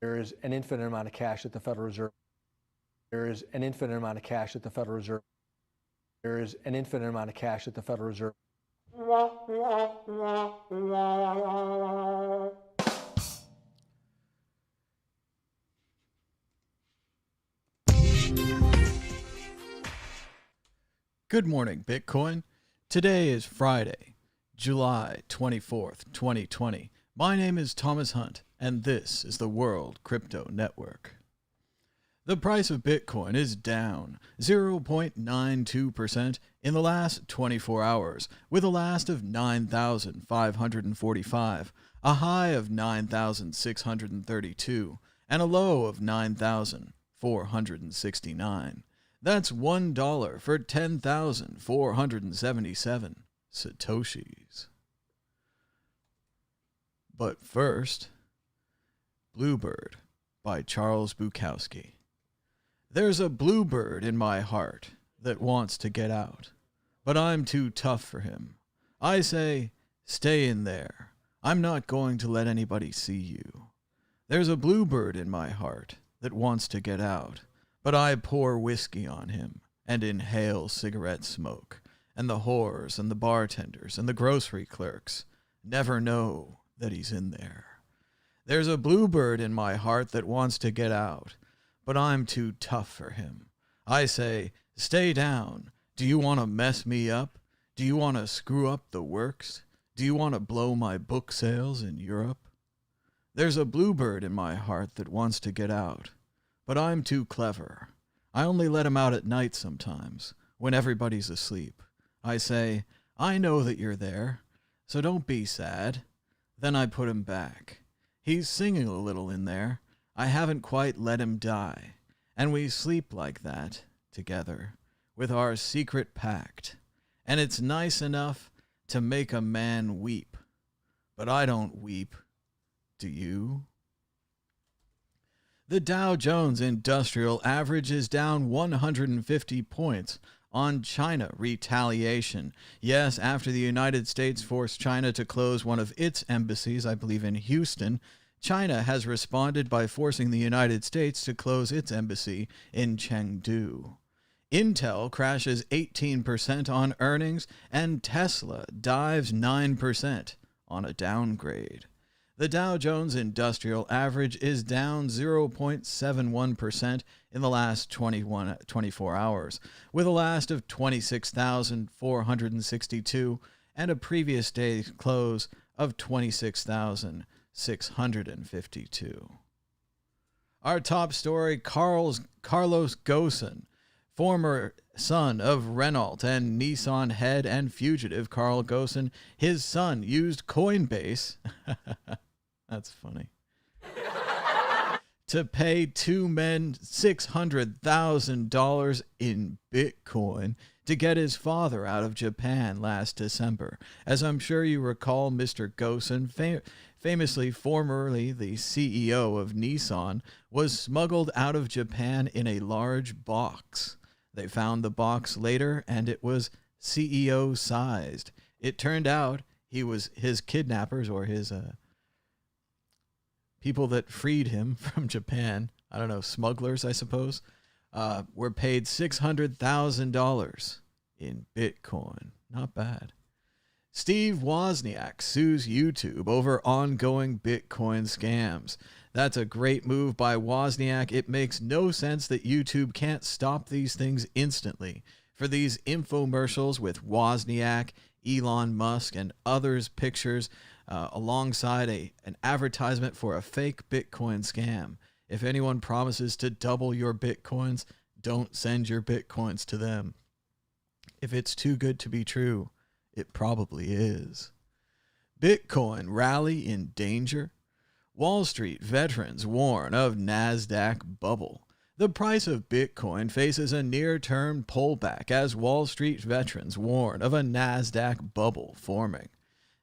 There is an infinite amount of cash at the Federal Reserve. There is an infinite amount of cash at the Federal Reserve. There is an infinite amount of cash at the Federal Reserve. Good morning, Bitcoin. Today is Friday, July 24th, 2020. My name is Thomas Hunt, and this is the World Crypto Network. The price of Bitcoin is down 0.92% in the last 24 hours, with a last of 9,545, a high of 9,632, and a low of 9,469. That's $1 for 10,477 Satoshis. But first, Bluebird by Charles Bukowski. There's a bluebird in my heart that wants to get out, but I'm too tough for him. I say, stay in there. I'm not going to let anybody see you. There's a bluebird in my heart that wants to get out, but I pour whiskey on him and inhale cigarette smoke, and the whores and the bartenders and the grocery clerks never know that he's in there. There's a bluebird in my heart that wants to get out, but I'm too tough for him. I say, stay down. Do you want to mess me up? Do you want to screw up the works? Do you want to blow my book sales in Europe? There's a bluebird in my heart that wants to get out, but I'm too clever. I only let him out at night sometimes, when everybody's asleep. I say, I know that you're there, so don't be sad. Then I put him back. He's singing a little in there. I haven't quite let him die. And we sleep like that, together, with our secret pact. And it's nice enough to make a man weep. But I don't weep. Do you? The Dow Jones Industrial Average is down 150 points on China retaliation. Yes, after the United States forced China to close one of its embassies, I believe in Houston, China has responded by forcing the United States to close its embassy in Chengdu. Intel crashes 18% on earnings, and Tesla dives 9% on a downgrade. The Dow Jones Industrial Average is down 0.71% in the last 24 hours, with a last of 26,462 and a previous day's close of 26,652. Our top story, Carlos Ghosn, former son of Renault and Nissan head and fugitive Carl Ghosn, his son used Coinbase that's funny. To pay two men $600,000 in Bitcoin to get his father out of Japan last December. As I'm sure you recall, Mr. Ghosn, famously formerly the CEO of Nissan, was smuggled out of Japan in a large box. They found the box later, and it was CEO-sized. It turned out his kidnappers, or his people that freed him from Japan, I don't know, smugglers, I suppose, were paid $600,000 in Bitcoin. Not bad. Steve Wozniak sues YouTube over ongoing Bitcoin scams. That's a great move by Wozniak. It makes no sense that YouTube can't stop these things instantly. For these infomercials with Wozniak, Elon Musk, and others' pictures alongside an advertisement for a fake Bitcoin scam. If anyone promises to double your Bitcoins, don't send your Bitcoins to them. If it's too good to be true, it probably is. Bitcoin rally in danger. Wall Street veterans warn of NASDAQ bubble. The price of Bitcoin faces a near-term pullback as Wall Street veterans warn of a NASDAQ bubble forming.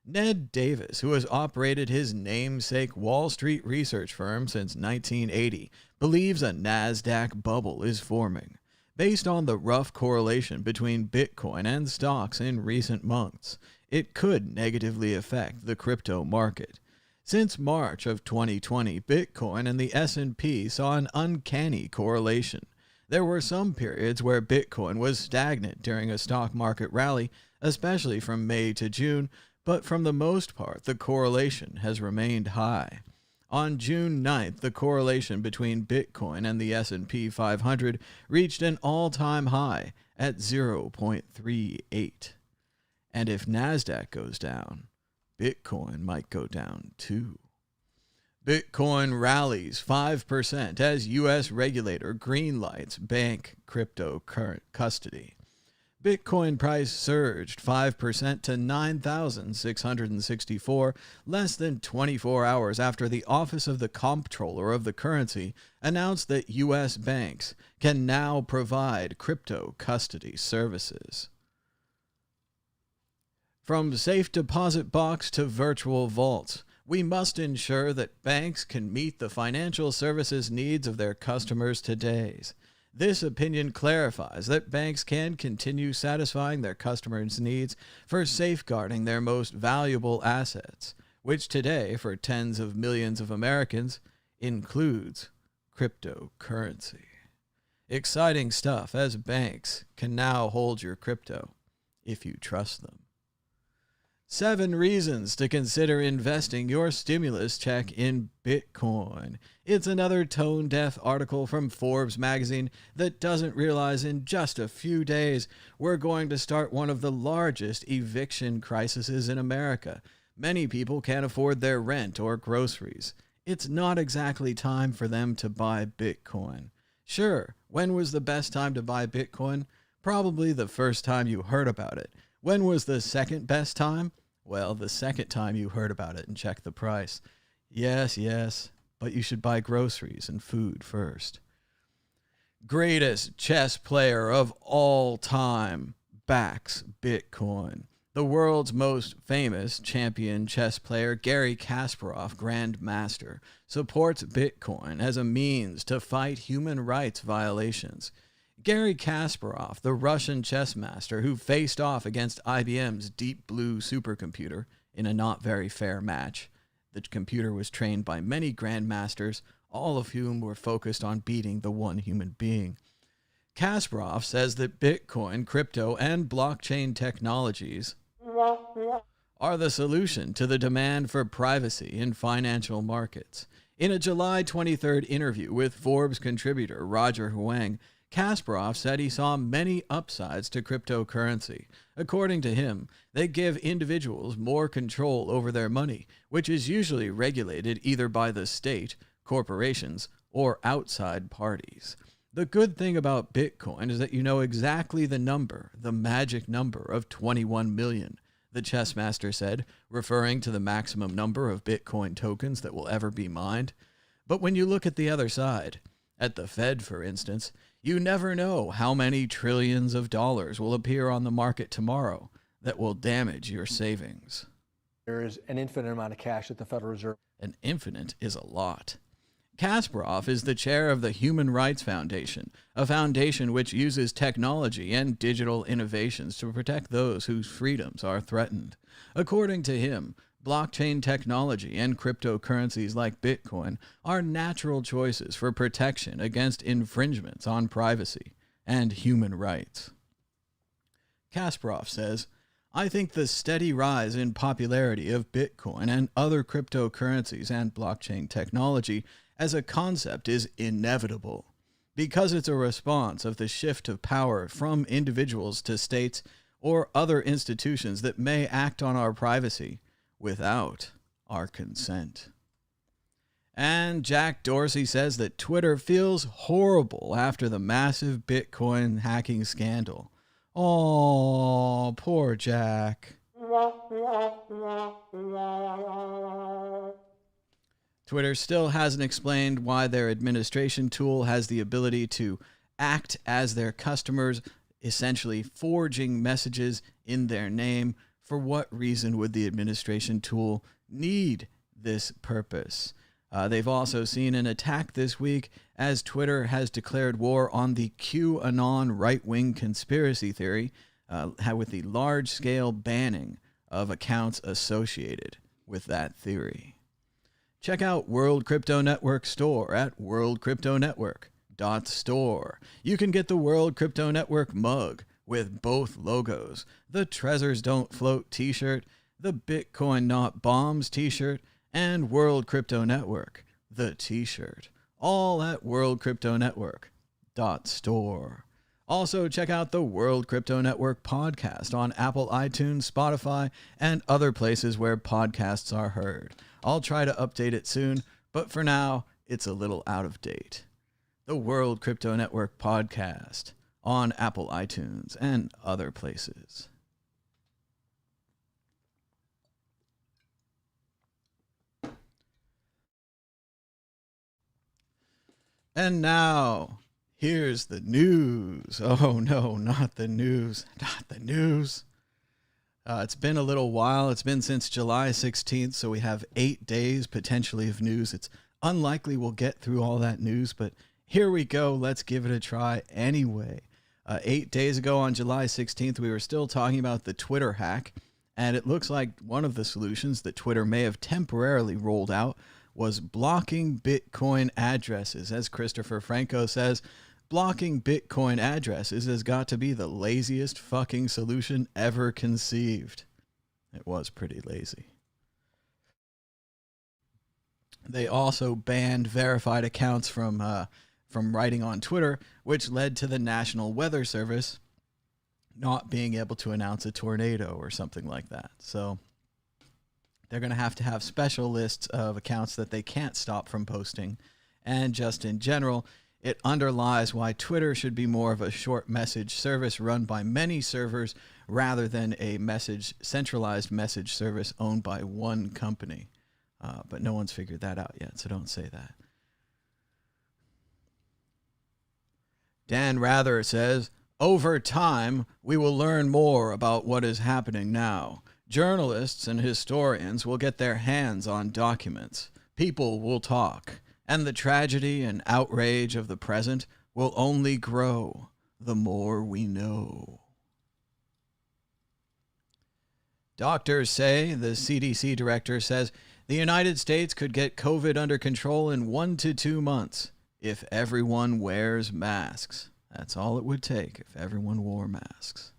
Ned Davis, who has operated his namesake Wall Street research firm since 1980, believes a NASDAQ bubble is forming. Based on the rough correlation between Bitcoin and stocks in recent months, it could negatively affect the crypto market. Since March of 2020, Bitcoin and the S&P saw an uncanny correlation. There were some periods where Bitcoin was stagnant during a stock market rally, especially from May to June, but from the most part, the correlation has remained high. On June 9th, the correlation between Bitcoin and the S&P 500 reached an all-time high at 0.38. And if Nasdaq goes down, Bitcoin might go down too. Bitcoin rallies 5% as U.S. regulator greenlights bank crypto custody. Bitcoin price surged 5% to $9,664 less than 24 hours after the Office of the Comptroller of the Currency announced that U.S. banks can now provide crypto custody services. From safe deposit box to virtual vaults, we must ensure that banks can meet the financial services needs of their customers today. This opinion clarifies that banks can continue satisfying their customers' needs for safeguarding their most valuable assets, which today, for tens of millions of Americans, includes cryptocurrency. Exciting stuff, as banks can now hold your crypto if you trust them. 7 reasons to consider investing your stimulus check in Bitcoin. It's another tone-deaf article from Forbes magazine that doesn't realize in just a few days we're going to start one of the largest eviction crises in America. Many people can't afford their rent or groceries. It's not exactly time for them to buy Bitcoin. Sure, when was the best time to buy Bitcoin? Probably the first time you heard about it. When was the second best time? Well, the second time you heard about it and checked the price. Yes, but you should buy groceries and food first. Greatest chess player of all time backs Bitcoin. The world's most famous champion chess player, Garry Kasparov, Grandmaster, supports Bitcoin as a means to fight human rights violations. Garry Kasparov, the Russian chess master who faced off against IBM's Deep Blue supercomputer in a not very fair match. The computer was trained by many grandmasters, all of whom were focused on beating the one human being. Kasparov says that Bitcoin, crypto, and blockchain technologies are the solution to the demand for privacy in financial markets. In a July 23rd interview with Forbes contributor Roger Huang, Kasparov said he saw many upsides to cryptocurrency. According to him, they give individuals more control over their money, which is usually regulated either by the state, corporations, or outside parties. The good thing about Bitcoin is that you know exactly the number, the magic number of 21 million, the chess master said, referring to the maximum number of Bitcoin tokens that will ever be mined. But when you look at the other side, at the Fed, for instance, you never know how many trillions of dollars will appear on the market tomorrow that will damage your savings. There is an infinite amount of cash at the Federal Reserve. An infinite is a lot. Kasparov is the chair of the Human Rights Foundation, a foundation which uses technology and digital innovations to protect those whose freedoms are threatened. According to him, blockchain technology and cryptocurrencies like Bitcoin are natural choices for protection against infringements on privacy and human rights. Kasparov says, I think the steady rise in popularity of Bitcoin and other cryptocurrencies and blockchain technology as a concept is inevitable because it's a response of the shift of power from individuals to states or other institutions that may act on our privacy without our consent. And Jack Dorsey says that Twitter feels horrible after the massive Bitcoin hacking scandal. Oh, poor Jack. Twitter still hasn't explained why their administration tool has the ability to act as their customers, essentially forging messages in their name. For what reason would the administration tool need this purpose? They've also seen an attack this week as Twitter has declared war on the QAnon right-wing conspiracy theory with the large-scale banning of accounts associated with that theory. Check out World Crypto Network store at worldcryptonetwork.store. You can get the World Crypto Network mug with both logos, the Treasures Don't Float t-shirt, the Bitcoin Not Bombs t-shirt, and World Crypto Network, the t-shirt, all at worldcryptonetwork.store. Also, check out the World Crypto Network podcast on Apple, iTunes, Spotify, and other places where podcasts are heard. I'll try to update it soon, but for now, it's a little out of date. The World Crypto Network podcast on Apple, iTunes, and other places. And now, here's the news. Oh no, not the news. Not the news. It's been a little while. It's been since July 16th, so we have 8 days potentially of news. It's unlikely we'll get through all that news, but here we go. Let's give it a try anyway. 8 days ago on July 16th, we were still talking about the Twitter hack, and it looks like one of the solutions that Twitter may have temporarily rolled out was blocking Bitcoin addresses. As Christopher Franco says, blocking Bitcoin addresses has got to be the laziest fucking solution ever conceived. It was pretty lazy. They also banned verified accounts from writing on Twitter, which led to the National Weather Service not being able to announce a tornado or something like that. So they're going to have special lists of accounts that they can't stop from posting. And just in general, it underlies why Twitter should be more of a short message service run by many servers rather than a centralized message service owned by one company. But no one's figured that out yet, so don't say that. Dan Rather says, over time, we will learn more about what is happening now. Journalists and historians will get their hands on documents. People will talk. And the tragedy and outrage of the present will only grow the more we know. Doctors say, the CDC director says, the United States could get COVID under control in 1 to 2 months if everyone wears masks. That's all it would take if everyone wore masks.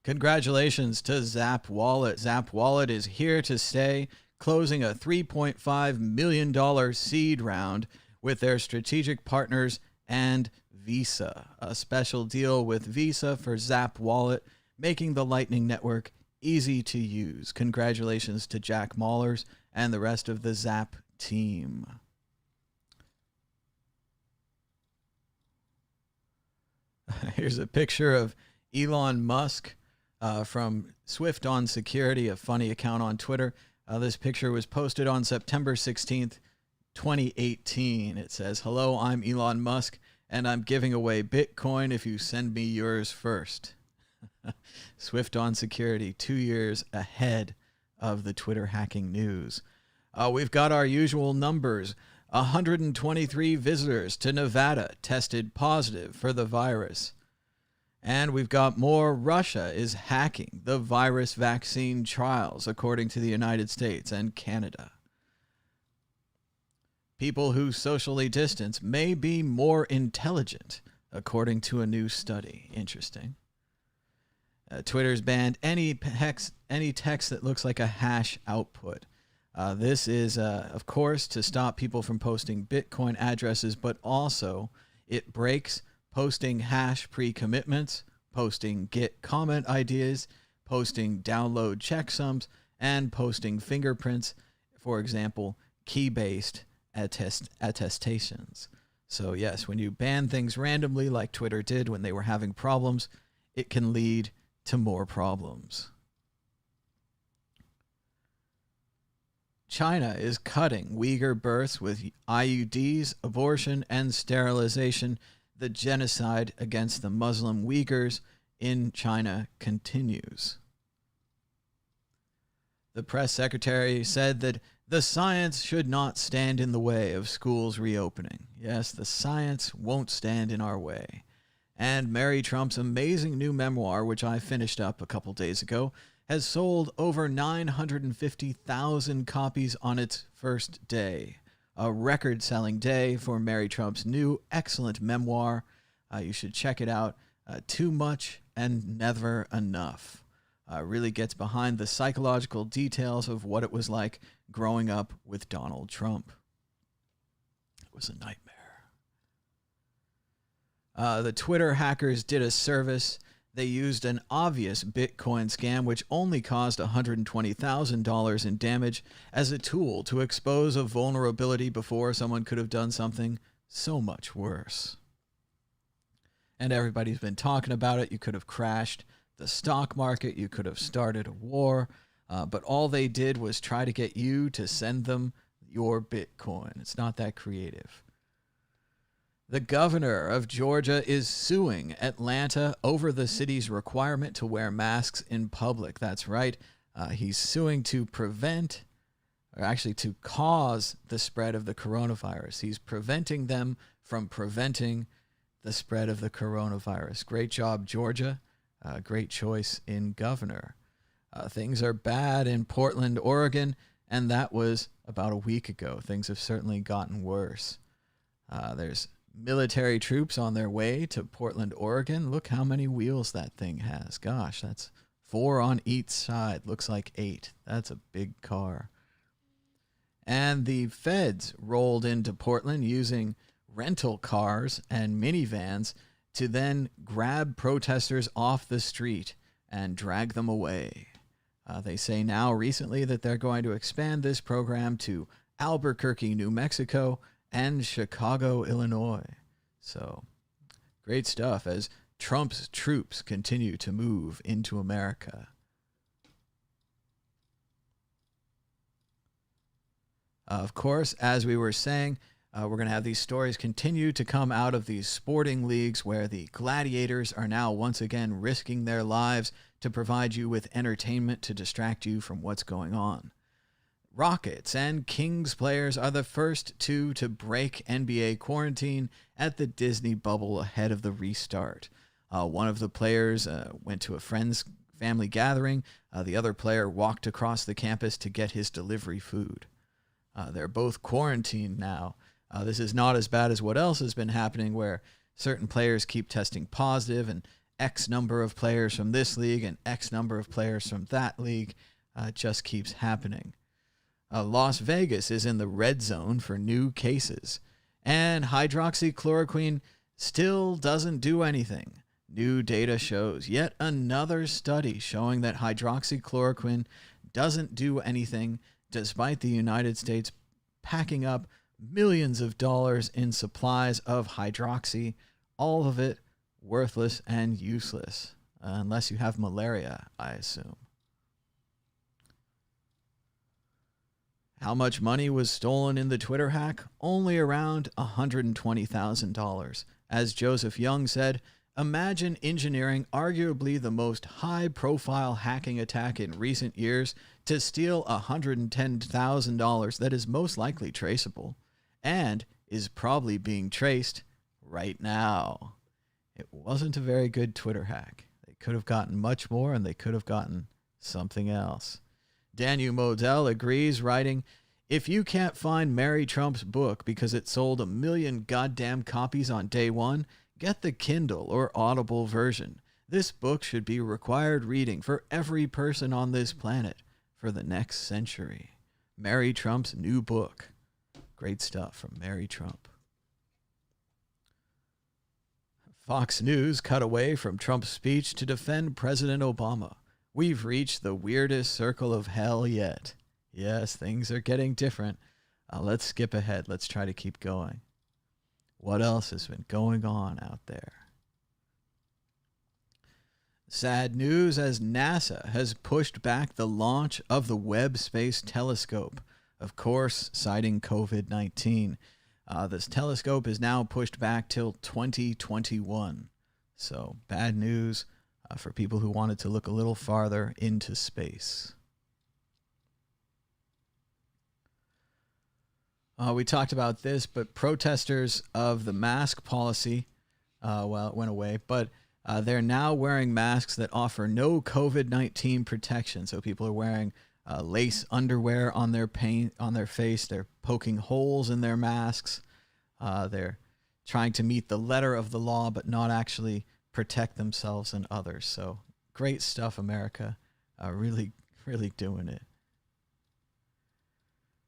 Congratulations to Zap Wallet. Zap Wallet is here to stay, closing a $3.5 million seed round with their strategic partners and Visa. A special deal with Visa for Zap Wallet, making the Lightning Network easy to use. Congratulations to Jack Mahlers and the rest of the Zap team. Here's a picture of Elon Musk from Swift on Security, a funny account on Twitter. This picture was posted on September 16th, 2018. It says, hello, I'm Elon Musk, and I'm giving away Bitcoin if you send me yours first. Swift on Security, 2 years ahead of the Twitter hacking news. We've got our usual numbers. 123 visitors to Nevada tested positive for the virus. And we've got more. Russia is hacking the virus vaccine trials, according to the United States and Canada. People who socially distance may be more intelligent, according to a new study. Interesting. Twitter's banned any text that looks like a hash output. This is, of course, to stop people from posting Bitcoin addresses, but also it breaks posting hash pre-commitments, posting Git comment ideas, posting download checksums, and posting fingerprints, for example, key-based attestations. So yes, when you ban things randomly like Twitter did when they were having problems, it can lead to more problems. China is cutting Uyghur births with IUDs, abortion, and sterilization. The genocide against the Muslim Uyghurs in China continues. The press secretary said that the science should not stand in the way of schools reopening. Yes, the science won't stand in our way. And Mary Trump's amazing new memoir, which I finished up a couple days ago, has sold over 950,000 copies on its first day. A record-selling day for Mary Trump's new excellent memoir. You should check it out. Too Much and Never Enough. Really gets behind the psychological details of what it was like growing up with Donald Trump. It was a nightmare. The Twitter hackers did a service. They used an obvious Bitcoin scam, which only caused $120,000 in damage, as a tool to expose a vulnerability before someone could have done something so much worse. And everybody's been talking about it. You could have crashed the stock market. You could have started a war. But all they did was try to get you to send them your Bitcoin. It's not that creative. The governor of Georgia is suing Atlanta over the city's requirement to wear masks in public. That's right. He's suing to prevent, or actually to cause, the spread of the coronavirus. He's preventing them from preventing the spread of the coronavirus. Great job, Georgia. Great choice in governor. Things are bad in Portland, Oregon, and that was about a week ago. Things have certainly gotten worse. There's military troops on their way to Portland, Oregon. Look how many wheels that thing has. Gosh, that's 4 on each side. Looks like 8. That's a big car. And the feds rolled into Portland using rental cars and minivans to then grab protesters off the street and drag them away. They say now recently that they're going to expand this program to Albuquerque, New Mexico, and Chicago, Illinois. So, great stuff as Trump's troops continue to move into America. Of course, as we were saying, we're going to have these stories continue to come out of these sporting leagues where the gladiators are now once again risking their lives to provide you with entertainment to distract you from what's going on. Rockets and Kings players are the first two to break NBA quarantine at the Disney bubble ahead of the restart. One of the players went to a friend's family gathering. The other player walked across the campus to get his delivery food. They're both quarantined now. This is not as bad as what else has been happening, where certain players keep testing positive and X number of players from this league and X number of players from that league. It just keeps happening. Las Vegas is in the red zone for new cases, and hydroxychloroquine still doesn't do anything. New data shows yet another study showing that hydroxychloroquine doesn't do anything, despite the United States packing up millions of dollars in supplies of hydroxy, all of it worthless and useless, unless you have malaria, I assume. How much money was stolen in the Twitter hack? Only around $120,000. As Joseph Young said, imagine engineering arguably the most high-profile hacking attack in recent years to steal $110,000 that is most likely traceable, and is probably being traced right now. It wasn't a very good Twitter hack. They could have gotten much more, and they could have gotten something else. Daniel Modell agrees, writing, "If you can't find Mary Trump's book because it sold 1 million goddamn copies on day one, get the Kindle or Audible version. This book should be required reading for every person on this planet for the next century." Mary Trump's new book. Great stuff from Mary Trump. Fox News cut away from Trump's speech to defend President Obama. "We've reached the weirdest circle of hell yet." Yes, things are getting different. Let's skip ahead. Let's try to keep going. What else has been going on out there? Sad news as NASA has pushed back the launch of the Webb Space Telescope, of course, citing COVID-19. This telescope is now pushed back till 2021. So bad news for people who wanted to look a little farther into space. We talked about this, but protesters of the mask policy, well, it went away, but They're now wearing masks that offer no COVID-19 protection. So people are wearing lace underwear on their face. They're poking holes in their masks. They're trying to meet the letter of the law, but not actually protect themselves and others. So great stuff, America. Really, really doing it.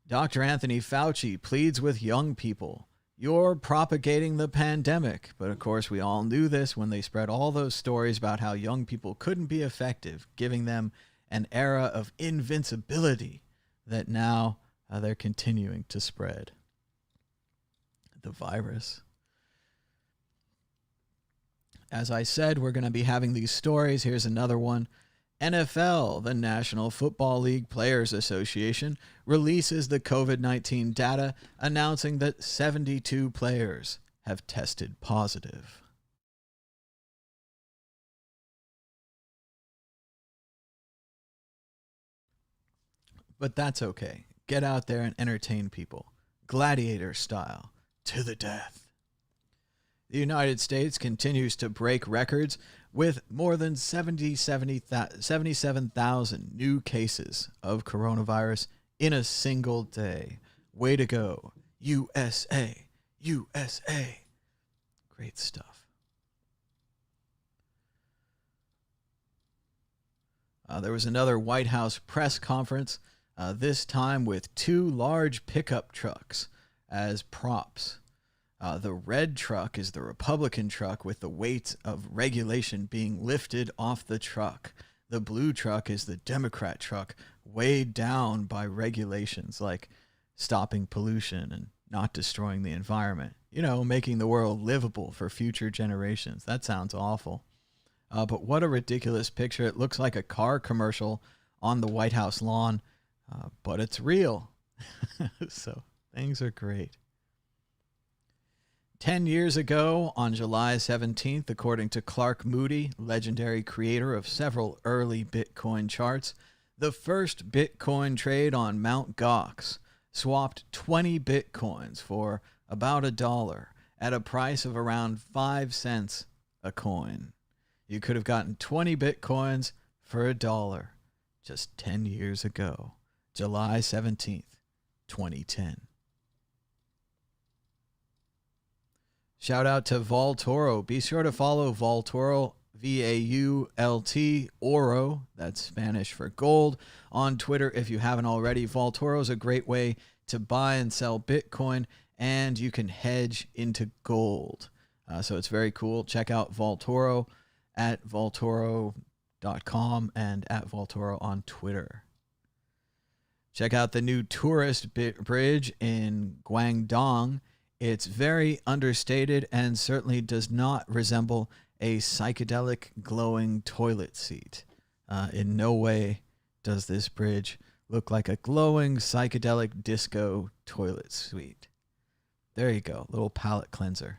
Dr. Anthony Fauci pleads with young people. You're propagating the pandemic. But of course, we all knew this when they spread all those stories about how young people couldn't be effective, giving them an era of invincibility that now they're continuing to spread the virus. As I said, we're going to be having these stories. Here's another one. NFL, the National Football League Players Association, releases the COVID-19 data, announcing that 72 players have tested positive. But that's okay. Get out there and entertain people. Gladiator style. To the death. The United States continues to break records with more than 77,000 new cases of coronavirus in a single day. Way to go, USA, USA. Great stuff. There was another White House press conference, this time with 2 large pickup trucks as props. The red truck is the Republican truck with the weight of regulation being lifted off the truck. The blue truck is the Democrat truck weighed down by regulations like stopping pollution and not destroying the environment. You know, making the world livable for future generations. That sounds awful. But what a ridiculous picture. It looks like a car commercial on the White House lawn, but it's real. So things are great. 10 years ago, on July 17th, according to Clark Moody, legendary creator of several early Bitcoin charts, the first Bitcoin trade on Mt. Gox swapped 20 Bitcoins for about $1 at a price of around 5 cents a coin. You could have gotten 20 Bitcoins for $1 just 10 years ago, July 17th, 2010. Shout out to Vaultoro. Be sure to follow Vaultoro, V-A-U-L-T, Oro, that's Spanish for gold, on Twitter if you haven't already. Vaultoro is a great way to buy and sell Bitcoin, and you can hedge into gold. So it's very cool. Check out Vaultoro at vaultoro.com and at Vaultoro on Twitter. Check out the new tourist bridge in Guangdong. It's very understated and certainly does not resemble a psychedelic glowing toilet seat. In no way does this bridge look like a glowing psychedelic disco toilet seat. There you go, little palate cleanser.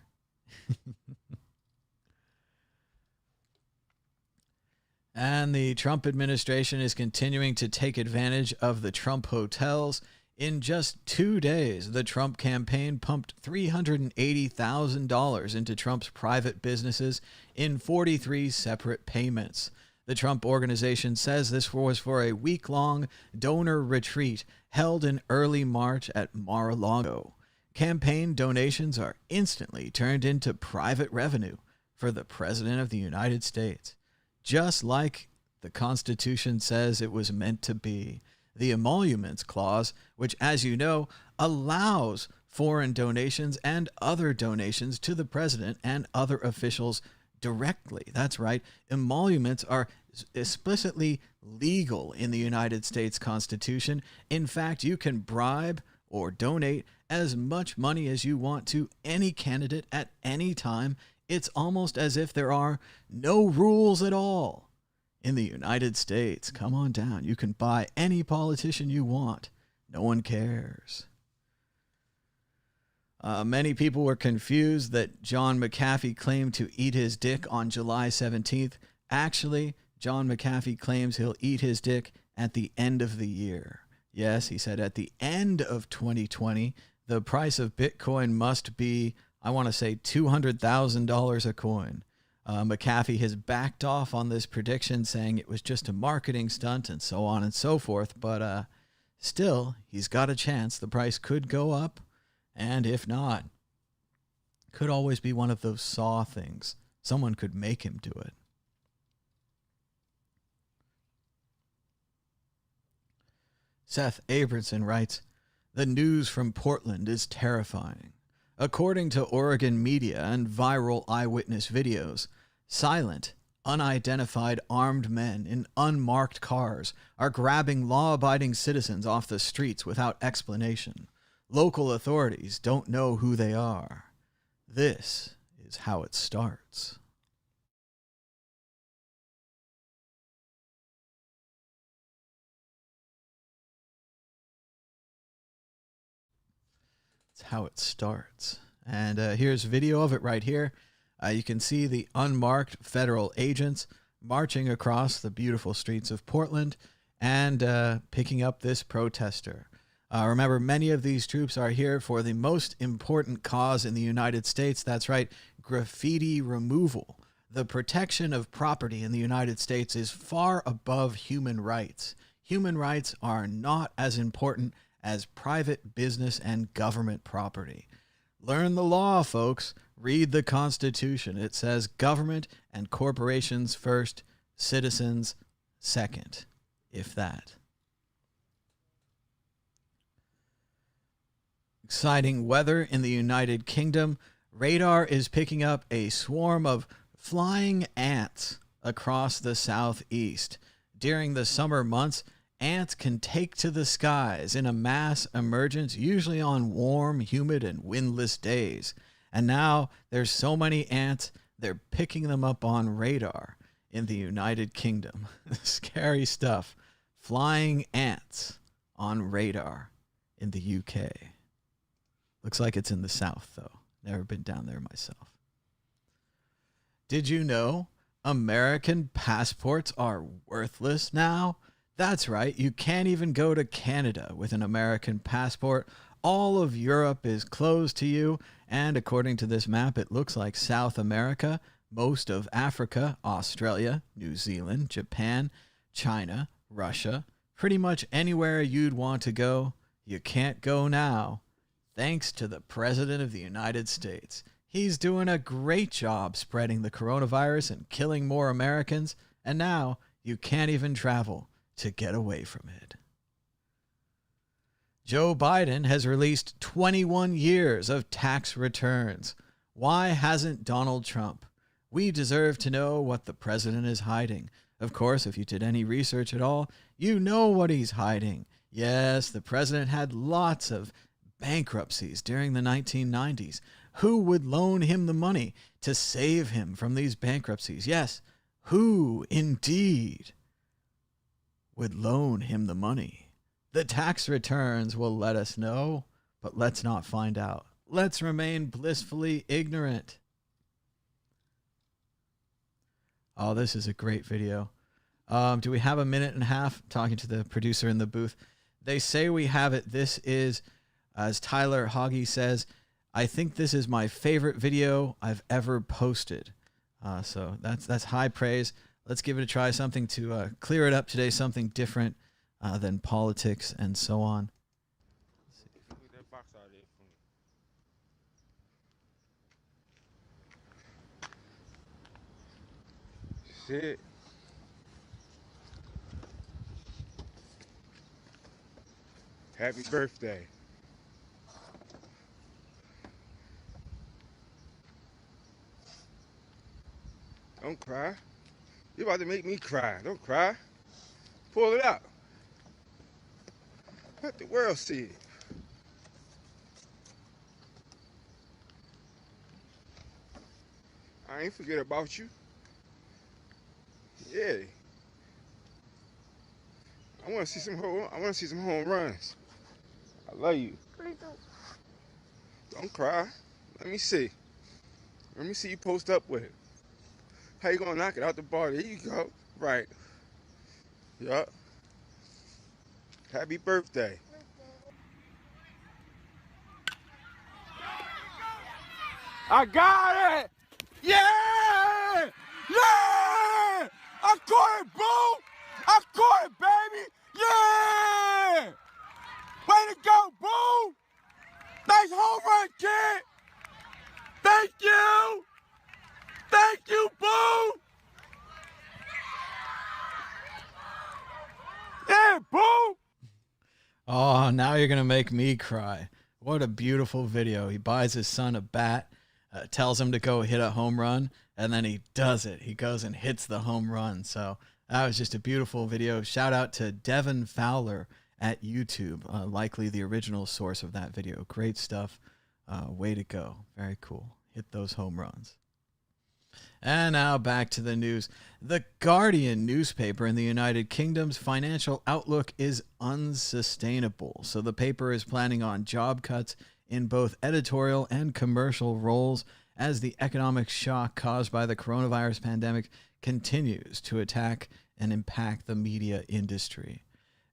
And the Trump administration is continuing to take advantage of the Trump hotels. In just 2 days, the Trump campaign pumped $380,000 into Trump's private businesses in 43 separate payments. The Trump organization says this was for a week-long donor retreat held in early March at Mar-a-Lago. Campaign donations are instantly turned into private revenue for the President of the United States, just like the Constitution says it was meant to be. The Emoluments Clause, which, as you know, allows foreign donations and other donations to the president and other officials directly. That's right. Emoluments are explicitly legal in the United States Constitution. In fact, you can bribe or donate as much money as you want to any candidate at any time. It's almost as if there are no rules at all. In the United States, come on down. You can buy any politician you want. No one cares. Many people were confused that John McAfee claimed to eat his dick on July 17th. Actually, John McAfee claims he'll eat his dick at the end of the year. Yes, he said at the end of 2020, the price of Bitcoin must be, I want to say, $200,000 a coin. McAfee has backed off on this prediction, saying it was just a marketing stunt and so on and so forth. But still, he's got a chance. The price could go up, and if not, could always be one of those Saw things. Someone could make him do it. Seth Abramson writes, "The news from Portland is terrifying. According to Oregon media and viral eyewitness videos, silent, unidentified armed men in unmarked cars are grabbing law-abiding citizens off the streets without explanation. Local authorities don't know who they are. This is how it starts." How it starts. And here's video of it right here. You can see the unmarked federal agents marching across the beautiful streets of Portland and picking up this protester. Remember, many of these troops are here for the most important cause in the United States. That's right, graffiti removal. The protection of property in the United States is far above human rights. Human rights are not as important as private business and government property. Learn the law, folks. Read the Constitution. It says government and corporations first, citizens second, if that. Exciting weather in the United Kingdom. Radar is picking up a swarm of flying ants across the southeast. During the summer months, ants can take to the skies in a mass emergence, usually on warm, humid, and windless days. And now there's so many ants, they're picking them up on radar in the United Kingdom. Scary stuff. Flying ants on radar in the UK. Looks like it's in the south, though. Never been down there myself. Did you know American passports are worthless now? That's right, you can't even go to Canada with an American passport. All of Europe is closed to you, and according to this map, it looks like South America, most of Africa, Australia, New Zealand, Japan, China, Russia, pretty much anywhere you'd want to go, you can't go now, thanks to the President of the United States. He's doing a great job spreading the coronavirus and killing more Americans, and now you can't even travel to get away from it. Joe Biden has released 21 years of tax returns. Why hasn't Donald Trump? We deserve to know what the president is hiding. Of course, if you did any research at all, you know what he's hiding. Yes, the president had lots of bankruptcies during the 1990s. Who would loan him the money to save him from these bankruptcies? Yes, who indeed would loan him the money? The tax returns will let us know, but let's not find out. Let's remain blissfully ignorant. Oh, this is a great video. Do we have a minute and a half? Talking to the producer in the booth. They say we have it. This is, as Tyler Hoggy says, I think this is my favorite video I've ever posted. So that's high praise. Let's give it a try. Something to clear it up today. Something different than politics and so on. Shit. Happy birthday. Don't cry. You're about to make me cry. Don't cry. Pull it out. Let the world see it. I ain't forget about you. Yeah. I want to see some home runs. I love you. Don't cry. Let me see. Let me see you post up with it. How you gonna knock it out the ball? There you go. Right. Yup. Happy birthday. I got it! Yeah! Yeah! I caught it, boo! I caught it, baby! Yeah! Way to go, boo! Nice home run, kid! Thank you! Thank you, boo! Yeah, boo! Oh, now you're going to make me cry. What a beautiful video. He buys his son a bat, tells him to go hit a home run, and then he does it. He goes and hits the home run. So that was just a beautiful video. Shout out to Devin Fowler at YouTube, likely the original source of that video. Great stuff. Way to go. Very cool. Hit those home runs. And now back to the news. The Guardian newspaper in the United Kingdom's financial outlook is unsustainable. So the paper is planning on job cuts in both editorial and commercial roles as the economic shock caused by the coronavirus pandemic continues to attack and impact the media industry.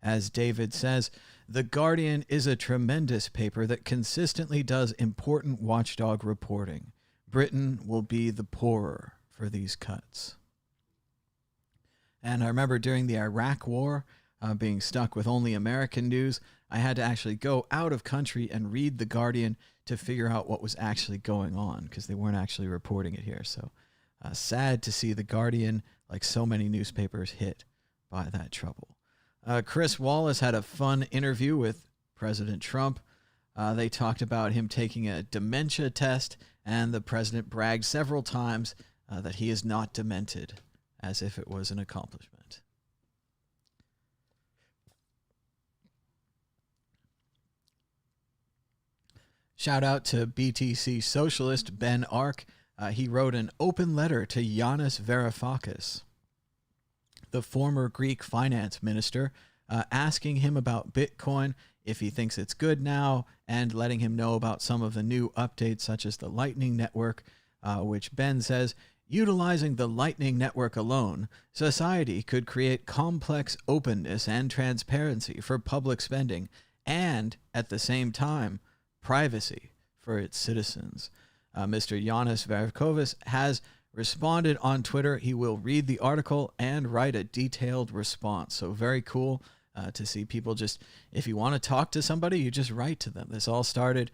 As David says, The Guardian is a tremendous paper that consistently does important watchdog reporting. Britain will be the poorer for these cuts. And I remember during the Iraq War, being stuck with only American news, I had to actually go out of country and read The Guardian to figure out what was actually going on, because they weren't actually reporting it here. So sad to see The Guardian, like so many newspapers, hit by that trouble. Chris Wallace had a fun interview with President Trump. They talked about him taking a dementia test, and the president bragged several times that he is not demented, as if it was an accomplishment. Shout out to BTC socialist Ben Ark. He wrote an open letter to Yanis Varoufakis, the former Greek finance minister, asking him about Bitcoin, if he thinks it's good now, and letting him know about some of the new updates, such as the Lightning Network, which Ben says, utilizing the Lightning Network alone, society could create complex openness and transparency for public spending, and, at the same time, privacy for its citizens. Mr. Yanis Varoufakis has responded on Twitter. He will read the article and write a detailed response. So very cool to see people just, if you want to talk to somebody, you just write to them. This all started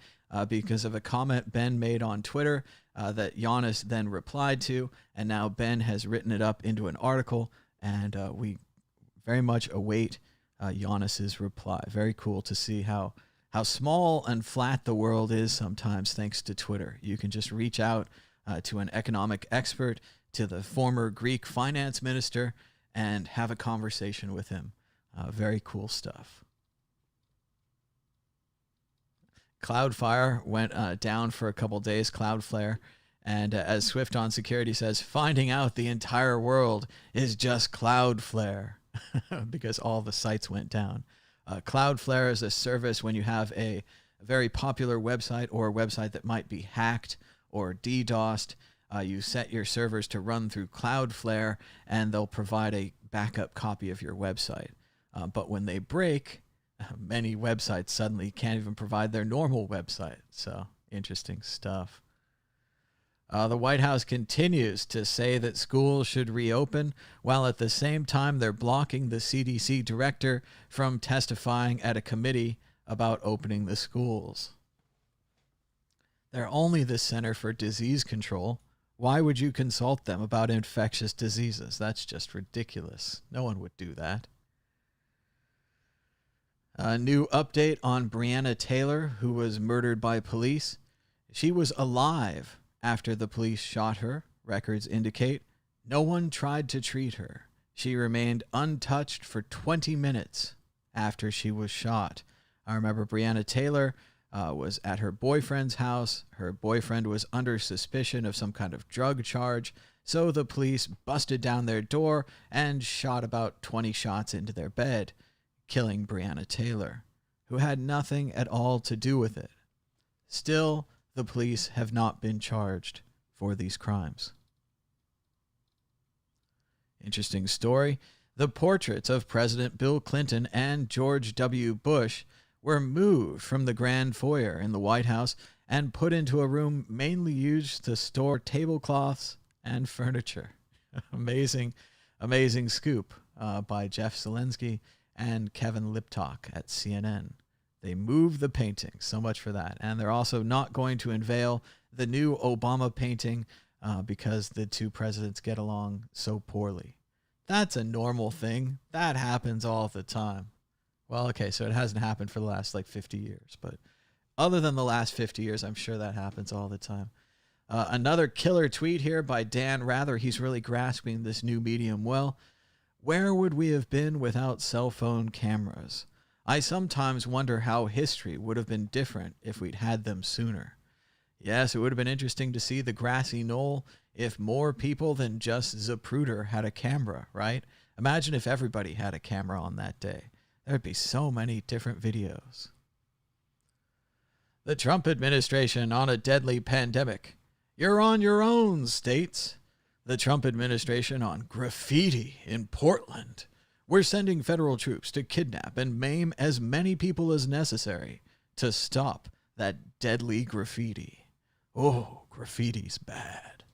because of a comment Ben made on Twitter that Yanis then replied to, and now Ben has written it up into an article, and we very much await Yanis's reply. Very cool to see how small and flat the world is sometimes thanks to Twitter. You can just reach out to an economic expert, to the former Greek finance minister, and have a conversation with him. Very cool stuff. Cloudflare went down for a couple days, Cloudflare. And as Swift on Security says, finding out the entire world is just Cloudflare because all the sites went down. Cloudflare is a service when you have a very popular website or a website that might be hacked or DDoSed. You set your servers to run through Cloudflare, and they'll provide a backup copy of your website. But when they break, many websites suddenly can't even provide their normal website. So interesting stuff. The White House continues to say that schools should reopen, while at the same time they're blocking the CDC director from testifying at a committee about opening the schools. They're only the Center for Disease Control. Why would you consult them about infectious diseases? That's just ridiculous. No one would do that. A new update on Breonna Taylor, who was murdered by police. She was alive after the police shot her. Records indicate no one tried to treat her. She remained untouched for 20 minutes after she was shot. I remember Breonna Taylor was at her boyfriend's house. Her boyfriend was under suspicion of some kind of drug charge, so the police busted down their door and shot about 20 shots into their bed, killing Breonna Taylor, who had nothing at all to do with it. Still, the police have not been charged for these crimes. Interesting story. The portraits of President Bill Clinton and George W. Bush were moved from the grand foyer in the White House and put into a room mainly used to store tablecloths and furniture. Amazing scoop by Jeff Zelensky and Kevin Liptak at CNN. They moved the painting. So much for that. And they're also not going to unveil the new Obama painting because the two presidents get along so poorly. That's a normal thing. That happens all the time. Well, okay, so it hasn't happened for the last 50 years. But other than the last 50 years, I'm sure that happens all the time. Another killer tweet here by Dan Rather. He's really grasping this new medium well. Where would we have been without cell phone cameras? I sometimes wonder how history would have been different if we'd had them sooner. Yes, it would have been interesting to see the grassy knoll if more people than just Zapruder had a camera, right? Imagine if everybody had a camera on that day. There'd be so many different videos. The Trump administration on a deadly pandemic. You're on your own, states. The Trump administration on graffiti in Portland. We're sending federal troops to kidnap and maim as many people as necessary to stop that deadly graffiti. Oh, graffiti's bad.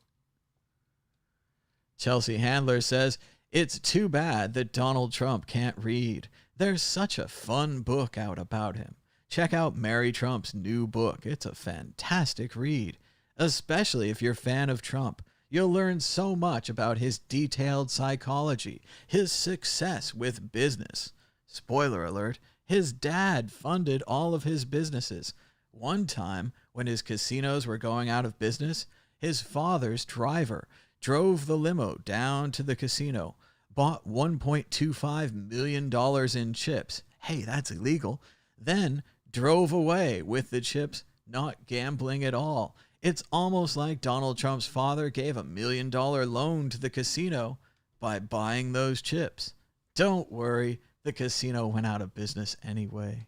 Chelsea Handler says, it's too bad that Donald Trump can't read. There's such a fun book out about him. Check out Mary Trump's new book. It's a fantastic read, especially if you're a fan of Trump. You'll learn so much about his detailed psychology, his success with business. Spoiler alert, his dad funded all of his businesses. One time, when his casinos were going out of business, his father's driver drove the limo down to the casino, bought $1.25 million in chips. Hey, that's illegal. Then drove away with the chips, not gambling at all. It's almost like Donald Trump's father gave $1 million loan to the casino by buying those chips. Don't worry, the casino went out of business anyway.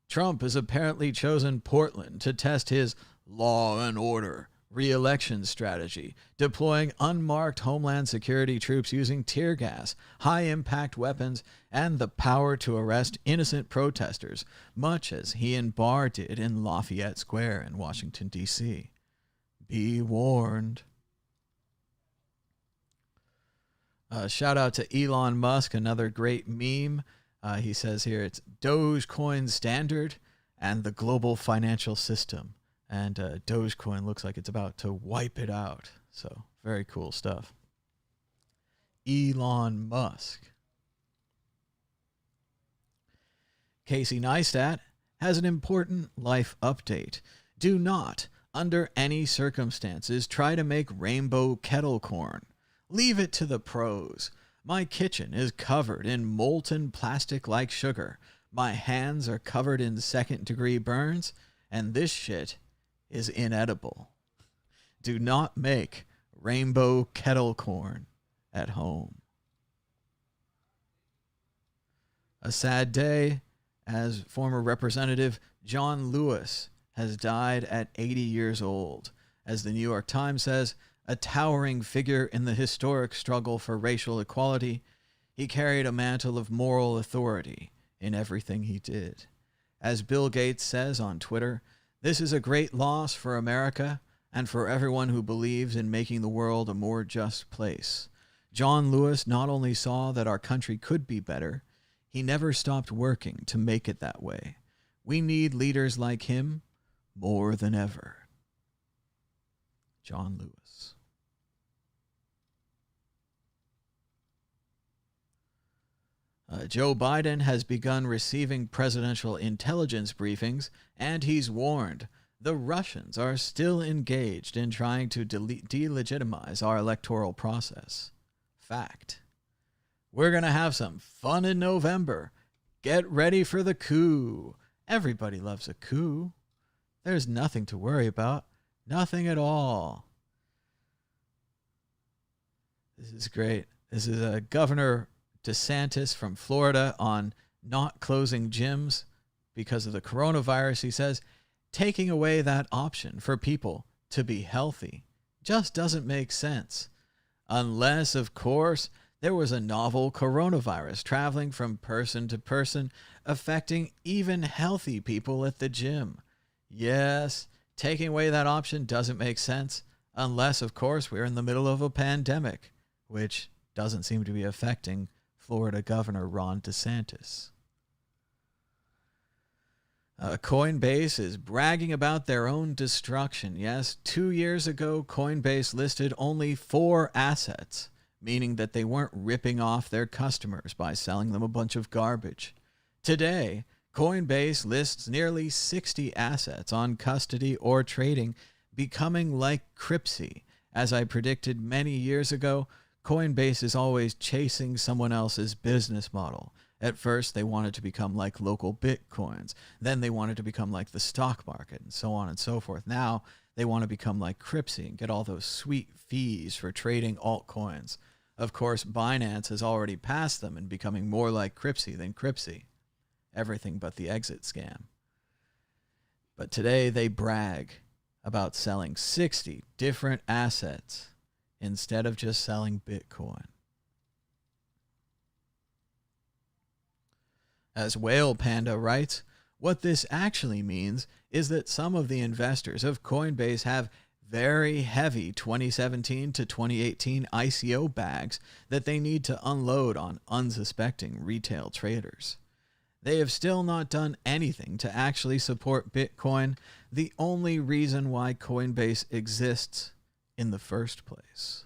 Trump has apparently chosen Portland to test his law and order re-election strategy, deploying unmarked Homeland Security troops using tear gas, high-impact weapons, and the power to arrest innocent protesters, much as he and Barr did in Lafayette Square in Washington, D.C. Be warned. Shout out to Elon Musk, another great meme. He says here it's Dogecoin standard and the global financial system. And Dogecoin looks like it's about to wipe it out. So very cool stuff. Elon Musk. Casey Neistat has an important life update. Do not, under any circumstances, try to make rainbow kettle corn. Leave it to the pros. My kitchen is covered in molten plastic-like sugar. My hands are covered in second-degree burns. And this shit is inedible. Do not make rainbow kettle corn at home. A sad day as former Representative John Lewis has died at 80 years old. As the New York Times says, a towering figure in the historic struggle for racial equality, he carried a mantle of moral authority in everything he did. As Bill Gates says on Twitter, this is a great loss for America and for everyone who believes in making the world a more just place. John Lewis not only saw that our country could be better, he never stopped working to make it that way. We need leaders like him more than ever. John Lewis. Joe Biden has begun receiving presidential intelligence briefings, and he's warned the Russians are still engaged in trying to delegitimize our electoral process. Fact. We're going to have some fun in November. Get ready for the coup. Everybody loves a coup. There's nothing to worry about. Nothing at all. This is great. This is Governor DeSantis from Florida on not closing gyms because of the coronavirus. He says taking away that option for people to be healthy just doesn't make sense. Unless, of course, there was a novel coronavirus traveling from person to person, affecting even healthy people at the gym. Yes, taking away that option doesn't make sense Unless, of course, we're in the middle of a pandemic, which doesn't seem to be affecting Florida Governor Ron DeSantis. Coinbase is bragging about their own destruction. Yes, 2 years ago, Coinbase listed only 4 assets, meaning that they weren't ripping off their customers by selling them a bunch of garbage. Today, Coinbase lists nearly 60 assets on custody or trading, becoming like Cripsy. As I predicted many years ago, Coinbase is always chasing someone else's business model. At first, they wanted to become like local Bitcoins. Then they wanted to become like the stock market, and so on and so forth. Now, they want to become like Cripsy and get all those sweet fees for trading altcoins. Of course, Binance has already passed them and becoming more like Cripsy than Cripsy. Everything but the exit scam. But today, they brag about selling 60 different assets instead of just selling Bitcoin. As Whale Panda writes, what this actually means is that some of the investors of Coinbase have very heavy 2017 to 2018 ICO bags that they need to unload on unsuspecting retail traders. They have still not done anything to actually support Bitcoin, the only reason why Coinbase exists in the first place.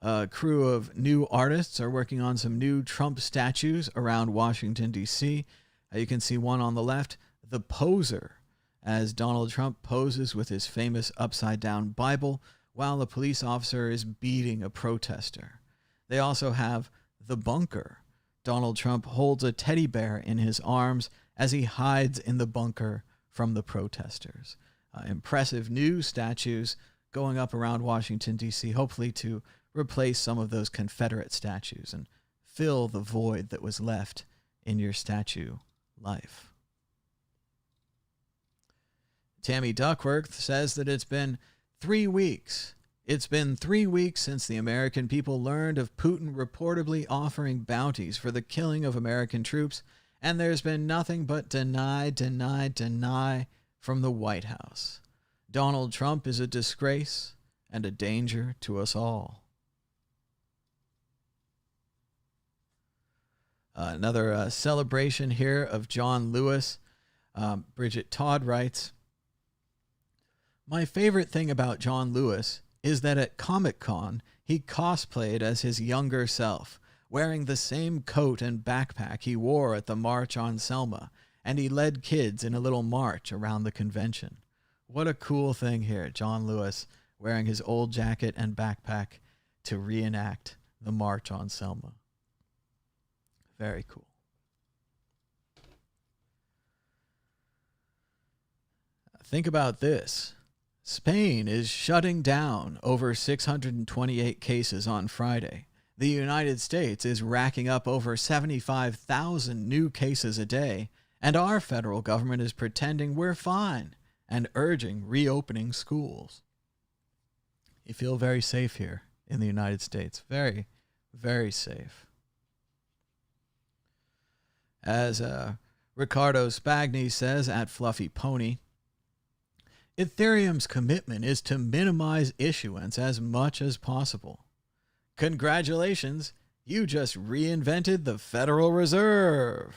A crew of new artists are working on some new Trump statues around Washington, D.C. You can see one on the left, the Poser, as Donald Trump poses with his famous upside-down Bible while a police officer is beating a protester. They also have the Bunker. Donald Trump holds a teddy bear in his arms as he hides in the bunker from the protesters. Impressive new statues going up around Washington, D.C., hopefully to replace some of those Confederate statues and fill the void that was left in your statue life. Tammy Duckworth says that it's been 3 weeks. It's been 3 weeks since the American people learned of Putin reportedly offering bounties for the killing of American troops, and there's been nothing but deny from the White House. Donald Trump is a disgrace and a danger to us all. Another celebration here of John Lewis. Bridget Todd writes, my favorite thing about John Lewis is that at Comic-Con, he cosplayed as his younger self, wearing the same coat and backpack he wore at the March on Selma, and he led kids in a little march around the convention. What a cool thing here, John Lewis wearing his old jacket and backpack to reenact the March on Selma. Very cool. Think about this. Spain is shutting down over 628 cases on Friday. The United States is racking up over 75,000 new cases a day, and our federal government is pretending we're fine and urging reopening schools. You feel very safe here in the United States. Very, very safe. As Ricardo Spagni says at Fluffy Pony, Ethereum's commitment is to minimize issuance as much as possible. Congratulations, you just reinvented the Federal Reserve.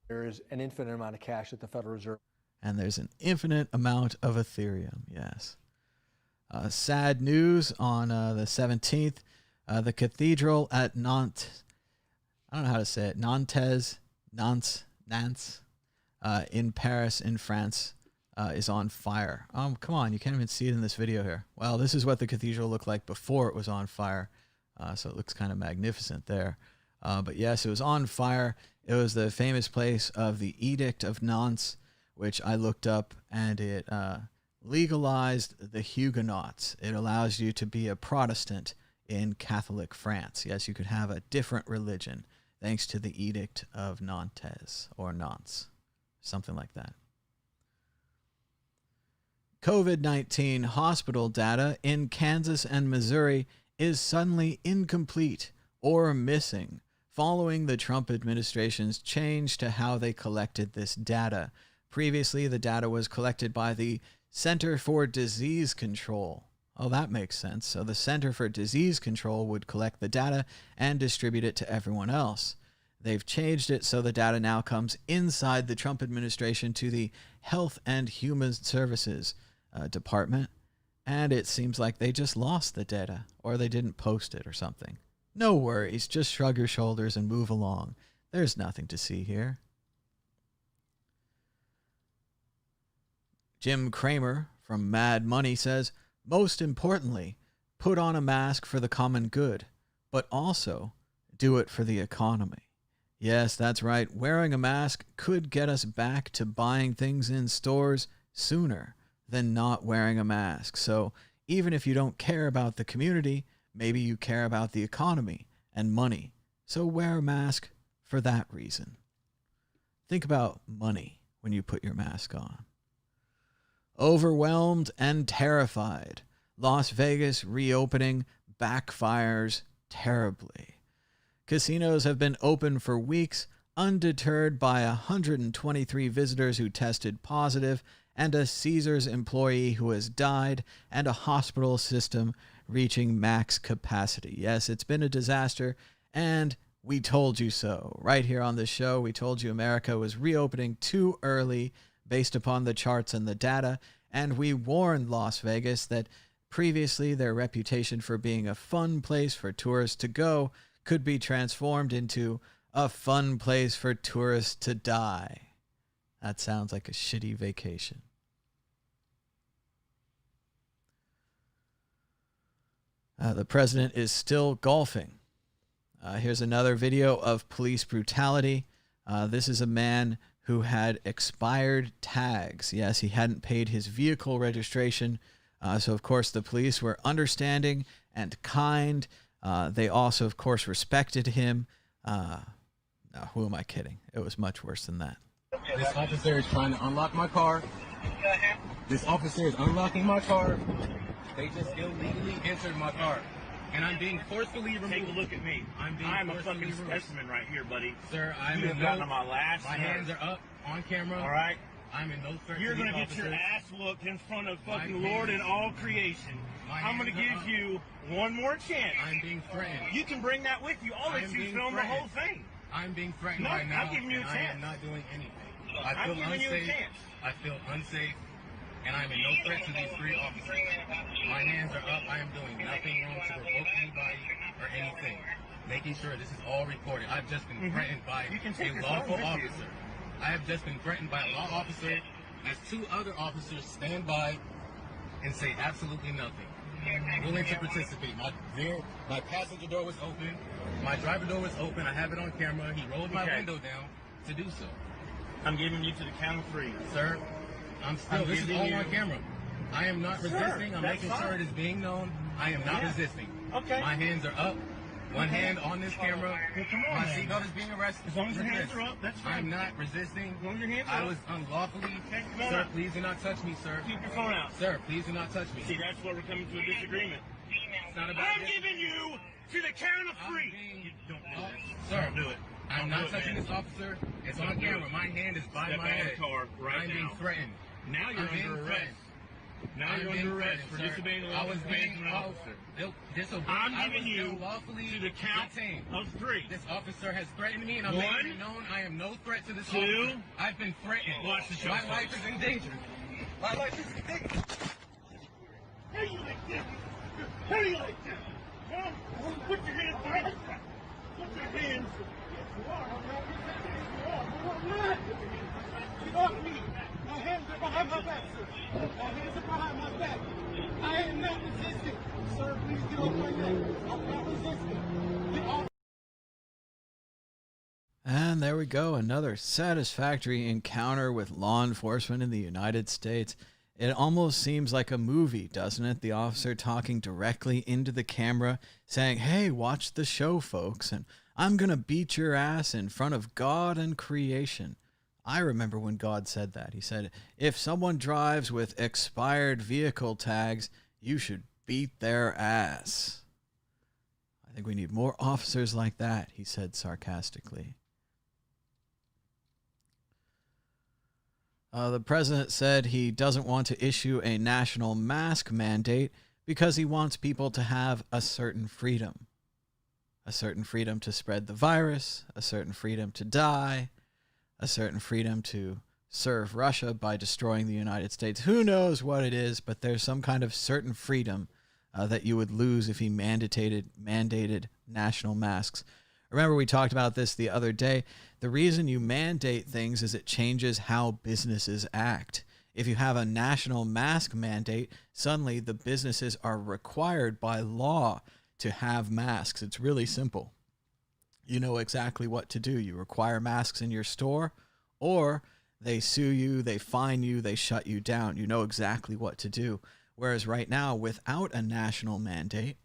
There is an infinite amount of cash at the Federal Reserve. And there's an infinite amount of Ethereum, yes. Sad news on the 17th. The cathedral at Nantes, I don't know how to say it, Nantes, in Paris, in France, is on fire. Come on, you can't even see it in this video here. Well, this is what the cathedral looked like before it was on fire, so it looks kind of magnificent there. But yes, it was on fire. It was the famous place of the Edict of Nantes, which I looked up, and it legalized the Huguenots. It allows you to be a Protestant in Catholic France. Yes, you could have a different religion thanks to the Edict of Nantes, or Nantes, something like that. COVID-19 hospital data in Kansas and Missouri is suddenly incomplete or missing following the Trump administration's change to how they collected this data. Previously, the data was collected by the Center for Disease Control. Oh, that makes sense. So the Center for Disease Control would collect the data and distribute it to everyone else. They've changed it so the data now comes inside the Trump administration to the Health and Human Services Department. And it seems like they just lost the data, or they didn't post it or something. No worries, just shrug your shoulders and move along. There's nothing to see here. Jim Cramer from Mad Money says, most importantly, put on a mask for the common good, but also do it for the economy. Yes, that's right. Wearing a mask could get us back to buying things in stores sooner than not wearing a mask. So even if you don't care about the community, maybe you care about the economy and money. So wear a mask for that reason. Think about money when you put your mask on. Overwhelmed and terrified. Las Vegas reopening backfires terribly. Casinos have been open for weeks, undeterred by 123 visitors who tested positive, and a Caesars employee who has died, and a hospital system reaching max capacity. Yes, it's been a disaster, and we told you so. Right here on this show, we told you America was reopening too early based upon the charts and the data, and we warned Las Vegas that previously their reputation for being a fun place for tourists to go could be transformed into a fun place for tourists to die. That sounds like a shitty vacation. The president is still golfing. Here's another video of police brutality. This is a man who had expired tags. Yes, he hadn't paid his vehicle registration. So, of course, the police were understanding and kind. They also, of course, respected him. No, who am I kidding? It was much worse than that. This officer is trying to unlock my car. This officer is unlocking my car. They just illegally entered my car. And I'm being forcefully removed. Take a look at me. I'm a fucking specimen right here, buddy. Sir, I'm you in have gotten on my last My hands are up on camera. All right? I'm in no threat. You're going to get your ass whooped in front of fucking Lord and all creation. I'm going to give you one more chance. I'm being threatened. You can bring that with you. I'll let you film the whole thing. I'm being threatened No, right now. I'm giving you a chance. I am not doing anything. I I'm feel giving you a unsafe. chance. I feel unsafe. And I'm in no threat to these three officers. My hands are up. I am doing nothing wrong to provoke anybody or anything. Making sure this is all recorded. I've just been threatened by a lawful officer. I have just been threatened by a law officer as two other officers stand by and say absolutely nothing. Willing to participate. My passenger door was open. My driver door was open. I have it on camera. He rolled my window down to do so. I'm giving you to the count of 3. Sir, this is all on camera. I am not resisting. I'm making fine. sure it is being known. I am not resisting. Okay. My hands are up. One hand on this camera. Well, come on, My man. seatbelt is being arrested. As long as your hands are up, that's fine. I'm not resisting. As long as your hands I are up. was unlawfully. Take your phone Sir, out. please do not touch me, sir. Keep your phone out. Sir, please do not touch me. See, that's where we're coming to a disagreement. It's not about I'm this. giving you to the count of 3. Don't do this. Sir, Don't do it. I'm Don't not do it, touching man. this officer. It's Don't on do camera. it. My hand is by Step my out of head. the car right I'm being now. threatened. Now you're I'm being under arrest. threatened. Now I'm you're being under arrest threatened, for sir. disobeying the I law was of being an officer. I'm I'm giving you lawfully to the count detained. of 3. This officer has threatened me, and I'm 1, making it known I am no threat to this 2. officer. I've been threatened. Watch the show, My folks. life is in danger. My life is in danger. How you like that? How you like that? Huh? Put your hands behind your back. Put your hands. Get off me! My hands are behind my back, sir. My hands are behind my back. I am not resisting. Sir, please get off my neck. I'm not resisting. Get off. And there we go, another satisfactory encounter with law enforcement in the United States. It almost seems like a movie, doesn't it? The officer talking directly into the camera, saying, hey, watch the show, folks, and I'm going to beat your ass in front of God and creation. I remember when God said that. He said, if someone drives with expired vehicle tags, you should beat their ass. I think we need more officers like that, he said sarcastically. The president said he doesn't want to issue a national mask mandate because he wants people to have a certain freedom to spread the virus, a certain freedom to die, a certain freedom to serve Russia by destroying the United States. Who knows what it is, but there's some kind of certain freedom that you would lose if he mandated national masks. Remember, we talked about this the other day. The reason you mandate things is it changes how businesses act. If you have a national mask mandate, suddenly the businesses are required by law to have masks. It's really simple. You know exactly what to do. You require masks in your store, or they sue you, they fine you, they shut you down. You know exactly what to do. Whereas right now, without a national mandate,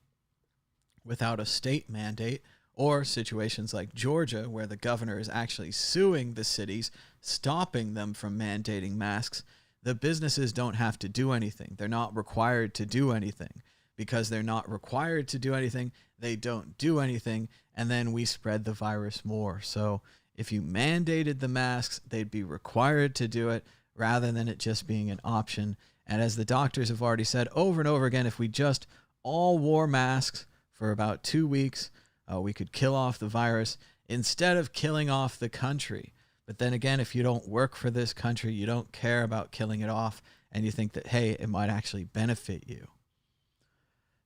without a state mandate, or situations like Georgia, where the governor is actually suing the cities, stopping them from mandating masks, the businesses don't have to do anything. They're not required to do anything. Because they're not required to do anything, they don't do anything, and then we spread the virus more. So if you mandated the masks, they'd be required to do it rather than it just being an option. And as the doctors have already said over and over again, if we just all wore masks for about 2 weeks, we could kill off the virus instead of killing off the country. But then again, if you don't work for this country, you don't care about killing it off, and you think that, hey, it might actually benefit you.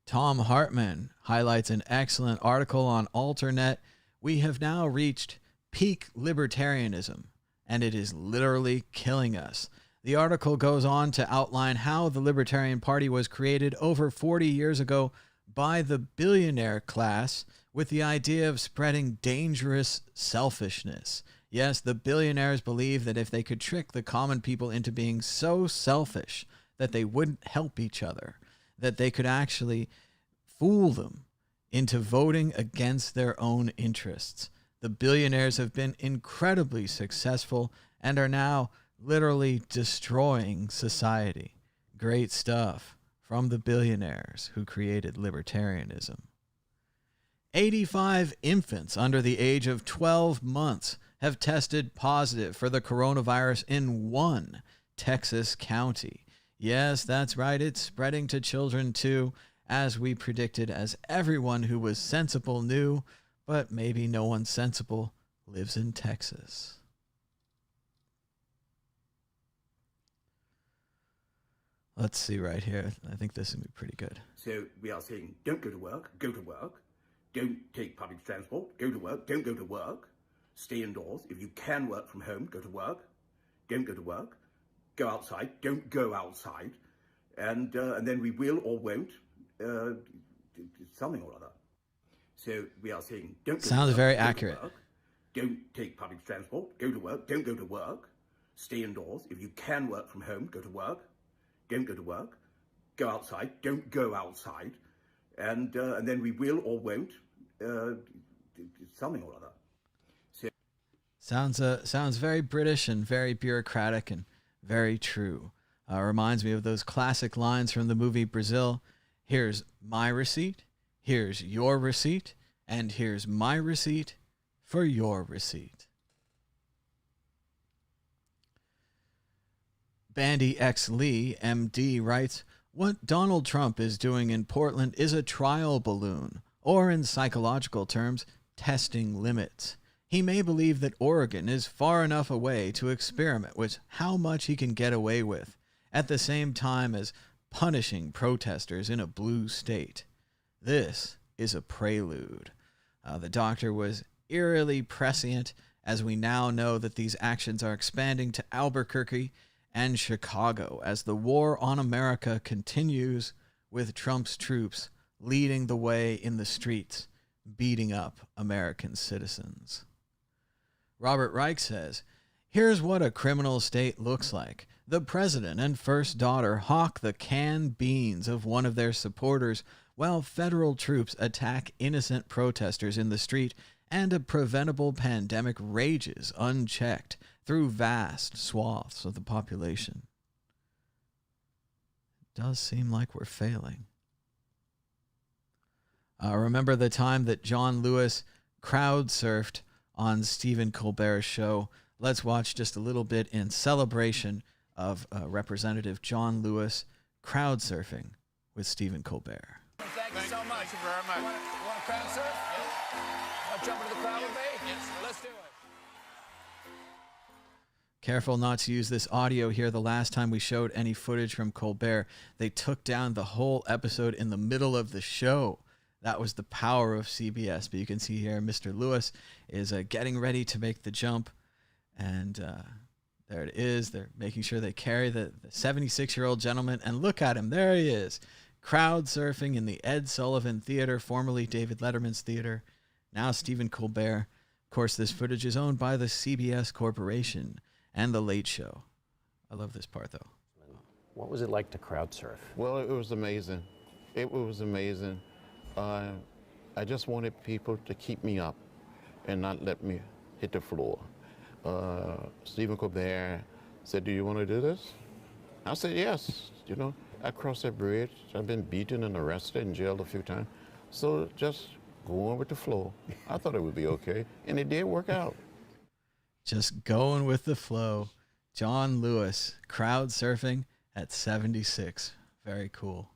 Tom Hartman highlights an excellent article on Alternet. We have now reached peak libertarianism, and it is literally killing us. The article goes on to outline how the Libertarian Party was created over 40 years ago by the billionaire class with the idea of spreading dangerous selfishness. Yes, the billionaires believe that if they could trick the common people into being so selfish that they wouldn't help each other, that they could actually fool them into voting against their own interests. The billionaires have been incredibly successful and are now literally destroying society. Great stuff from the billionaires who created libertarianism. 85 infants under the age of 12 months have tested positive for the coronavirus in one Texas county. Yes, that's right. It's spreading to children too, as we predicted, as everyone who was sensible knew, but maybe no one sensible lives in Texas. Let's see right here. I think this is going to be pretty good. So we are saying, don't go to work, go to work. Don't take public transport, go to work, don't go to work. Stay indoors. If you can work from home, go to work. Don't go to work. Go outside, don't go outside. And then we will or won't, something or other. So we are saying, don't go Sounds to work, very go accurate. To work. Don't take public transport, go to work, don't go to work. Stay indoors. If you can work from home, go to work. Don't go to work. Go outside, don't go outside. And then we will or won't, something or other. So, sounds very British and very bureaucratic and very true. Reminds me of those classic lines from the movie Brazil. Here's my receipt, here's your receipt, and here's my receipt for your receipt. Bandy X Lee, MD, writes, what Donald Trump is doing in Portland is a trial balloon, or in psychological terms, testing limits. He may believe that Oregon is far enough away to experiment with how much he can get away with, at the same time as punishing protesters in a blue state. This is a prelude. The doctor was eerily prescient, as we now know that these actions are expanding to Albuquerque and Chicago as the war on America continues, with Trump's troops leading the way in the streets, beating up American citizens. Robert Reich says, here's what a criminal state looks like. The president and first daughter hawk the canned beans of one of their supporters while federal troops attack innocent protesters in the street, and a preventable pandemic rages unchecked through vast swaths of the population. It does seem like we're failing. Remember the time that John Lewis crowd surfed on Stephen Colbert's show? Let's watch just a little bit in celebration of Representative John Lewis crowd surfing with Stephen Colbert. Thank you so much. Thank you very much. You want to crowd surf? Yes. Want to jump into the crowd with me? Yes. Let's do it. Careful not to use this audio here. The last time we showed any footage from Colbert, they took down the whole episode in the middle of the show. That was the power of CBS. But you can see here, Mr. Lewis is getting ready to make the jump. And there it is. They're making sure they carry the 76-year-old gentleman. And look at him. There he is. Crowd surfing in the Ed Sullivan Theater, formerly David Letterman's theater. Now Stephen Colbert. Of course, this footage is owned by the CBS Corporation and The Late Show. I love this part, though. What was it like to crowd surf? Well, it was amazing. It was amazing. I just wanted people to keep me up and not let me hit the floor. Stephen Colbert said, "Do you want to do this?" I said, "Yes." You know, I crossed that bridge. I've been beaten and arrested and jailed a few times. So just go on with the flow. I thought it would be okay, and it did work out. Just going with the flow. John Lewis, crowd surfing at 76. Very cool.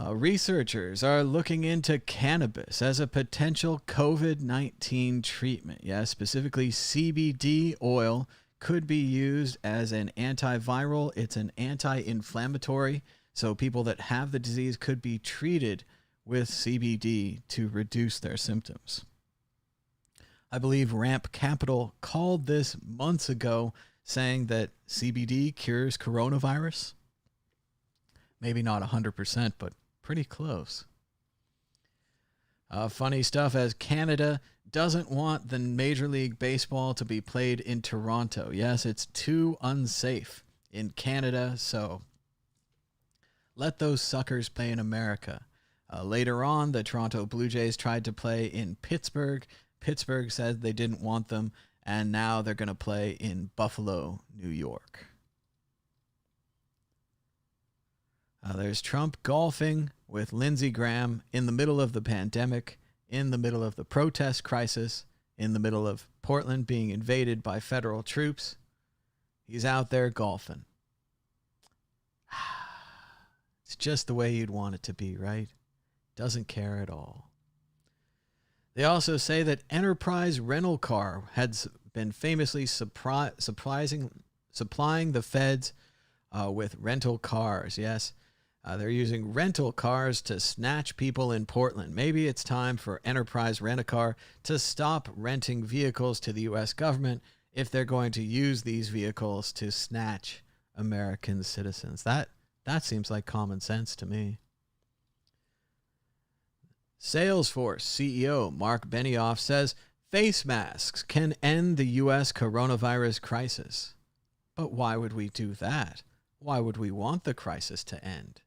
Researchers are looking into cannabis as a potential COVID-19 treatment. Yes, specifically CBD oil could be used as an antiviral. It's an anti-inflammatory. So people that have the disease could be treated with CBD to reduce their symptoms. I believe Ramp Capital called this months ago, saying that CBD cures coronavirus. Maybe not 100%, but pretty close. Funny stuff, as Canada doesn't want the Major League Baseball to be played in Toronto. Yes, it's too unsafe in Canada, so let those suckers play in America. Later on, the Toronto Blue Jays tried to play in Pittsburgh. Pittsburgh said they didn't want them, and now they're going to play in Buffalo, New York. There's Trump golfing with Lindsey Graham in the middle of the pandemic, in the middle of the protest crisis, in the middle of Portland being invaded by federal troops. He's out there golfing. It's just the way you'd want it to be, right? Doesn't care at all. They also say that Enterprise Rental Car has been famously supplying the feds with rental cars. Yes, they're using rental cars to snatch people in Portland. Maybe it's time for Enterprise Rent-A-Car to stop renting vehicles to the U.S. government if they're going to use these vehicles to snatch American citizens. That seems like common sense to me. Salesforce CEO Mark Benioff says face masks can end the U.S. coronavirus crisis. But why would we do that? Why would we want the crisis to end?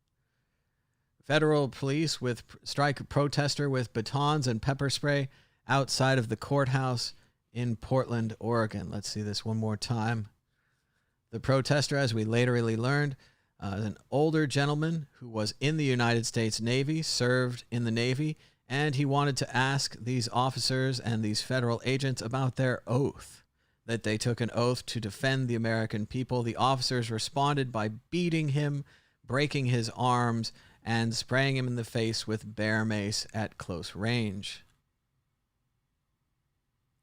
Federal police strike a protester with batons and pepper spray outside of the courthouse in Portland, Oregon. Let's see this one more time. The protester, as we later learned, an older gentleman who was in the United States Navy, served in the Navy, and he wanted to ask these officers and these federal agents about their oath, that they took an oath to defend the American people. The officers responded by beating him, breaking his arms, and spraying him in the face with bear mace at close range.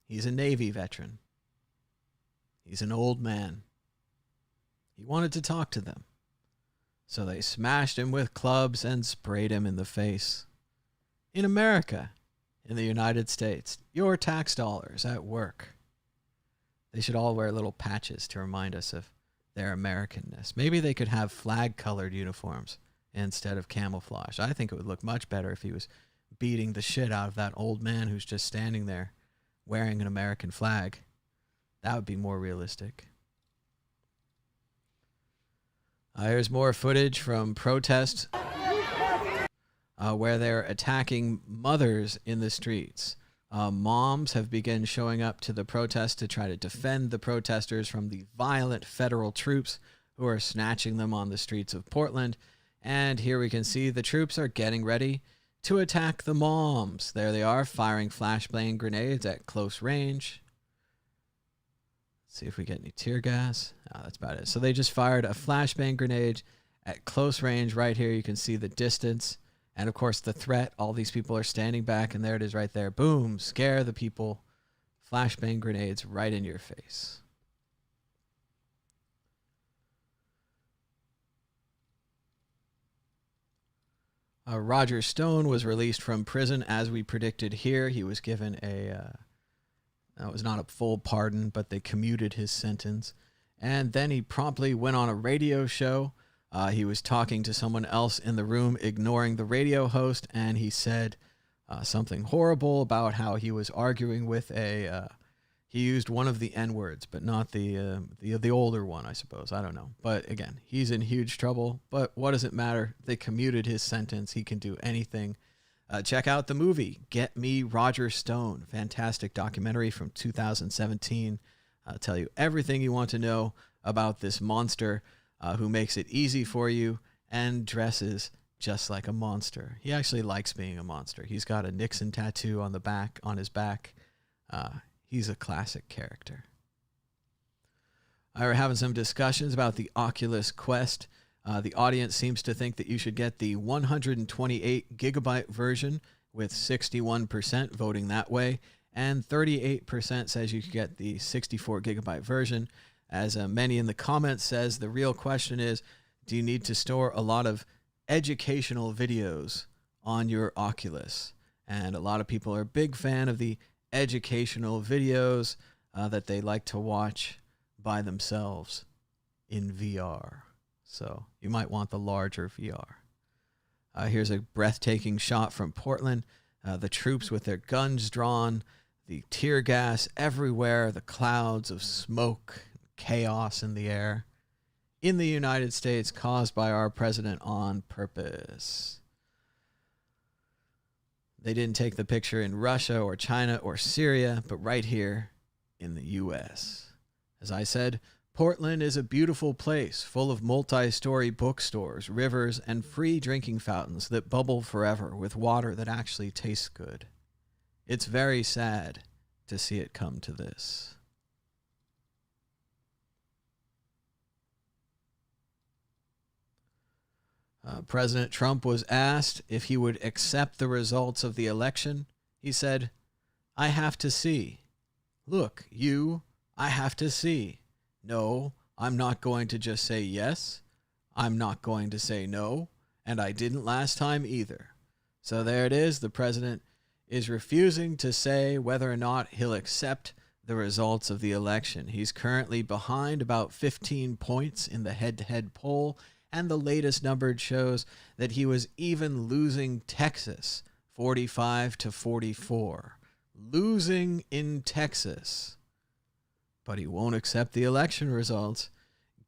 He's a Navy veteran. He's an old man. He wanted to talk to them. So they smashed him with clubs and sprayed him in the face. In America, in the United States, your tax dollars at work. They should all wear little patches to remind us of their Americanness. Maybe they could have flag-colored uniforms instead of camouflage. I think it would look much better if he was beating the shit out of that old man who's just standing there wearing an American flag. That would be more realistic. Here's more footage from protests where they're attacking mothers in the streets. Moms have begun showing up to the protest to try to defend the protesters from the violent federal troops who are snatching them on the streets of Portland. And here we can see the troops are getting ready to attack the moms. There they are, firing flashbang grenades at close range. see if we get any tear gas. Oh, that's about it. So they just fired a flashbang grenade at close range. Right here, you can see the distance. And, of course, the threat. All these people are standing back, and there it is right there. Boom, scare the people. Flashbang grenades right in your face. Roger Stone was released from prison as we predicted here. He was given that was not a full pardon, but they commuted his sentence. And then he promptly went on a radio show. He was talking to someone else in the room, ignoring the radio host, and he said something horrible about how he was arguing with he used one of the N-words, but not the older one, I suppose. I don't know. But again, he's in huge trouble. But what does it matter? They commuted his sentence. He can do anything. Check out the movie, Get Me Roger Stone. Fantastic documentary from 2017. I'll tell you everything you want to know about this monster who makes it easy for you and dresses just like a monster. He actually likes being a monster. He's got a Nixon tattoo on his back. He's a classic character. We're having some discussions about the Oculus Quest. The audience seems to think that you should get the 128 gigabyte version, with 61% voting that way, and 38% says you should get the 64 gigabyte version. As many in the comments says, the real question is, do you need to store a lot of educational videos on your Oculus? And a lot of people are a big fan of the educational videos that they like to watch by themselves in VR. So you might want the larger VR. Here's a breathtaking shot from Portland. The troops with their guns drawn, the tear gas everywhere, the clouds of smoke, chaos in the air. In the United States, caused by our president on purpose. They didn't take the picture in Russia or China or Syria, but right here in the U.S. As I said, Portland is a beautiful place full of multi-story bookstores, rivers, and free drinking fountains that bubble forever with water that actually tastes good. It's very sad to see it come to this. President Trump was asked if he would accept the results of the election. He said, "I have to see. Look, I have to see. No, I'm not going to just say yes. I'm not going to say no. And I didn't last time either." So there it is. The president is refusing to say whether or not he'll accept the results of the election. He's currently behind about 15 points in the head-to-head poll. And the latest number shows that he was even losing Texas 45-44. Losing in Texas. But he won't accept the election results.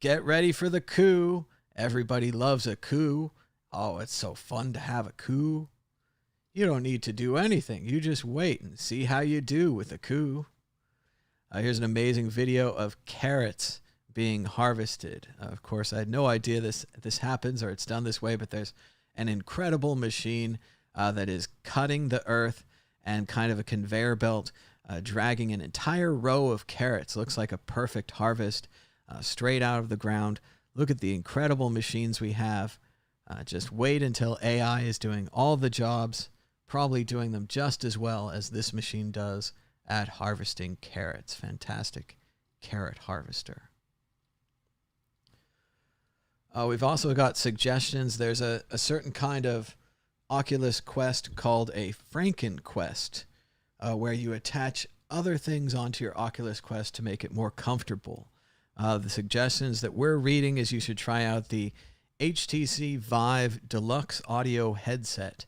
Get ready for the coup. Everybody loves a coup. Oh, it's so fun to have a coup. You don't need to do anything. You just wait and see how you do with a coup. Here's an amazing video of carrots being harvested. Of course, I had no idea this happens or it's done this way, but there's an incredible machine that is cutting the earth and kind of a conveyor belt dragging an entire row of carrots. Looks like a perfect harvest straight out of the ground. Look at the incredible machines we have. Just wait until AI is doing all the jobs, probably doing them just as well as this machine does at harvesting carrots. Fantastic carrot harvester. We've also got suggestions. There's a certain kind of Oculus Quest called a Franken Quest, where you attach other things onto your Oculus Quest to make it more comfortable. The suggestions that we're reading is you should try out the HTC Vive Deluxe Audio Headset.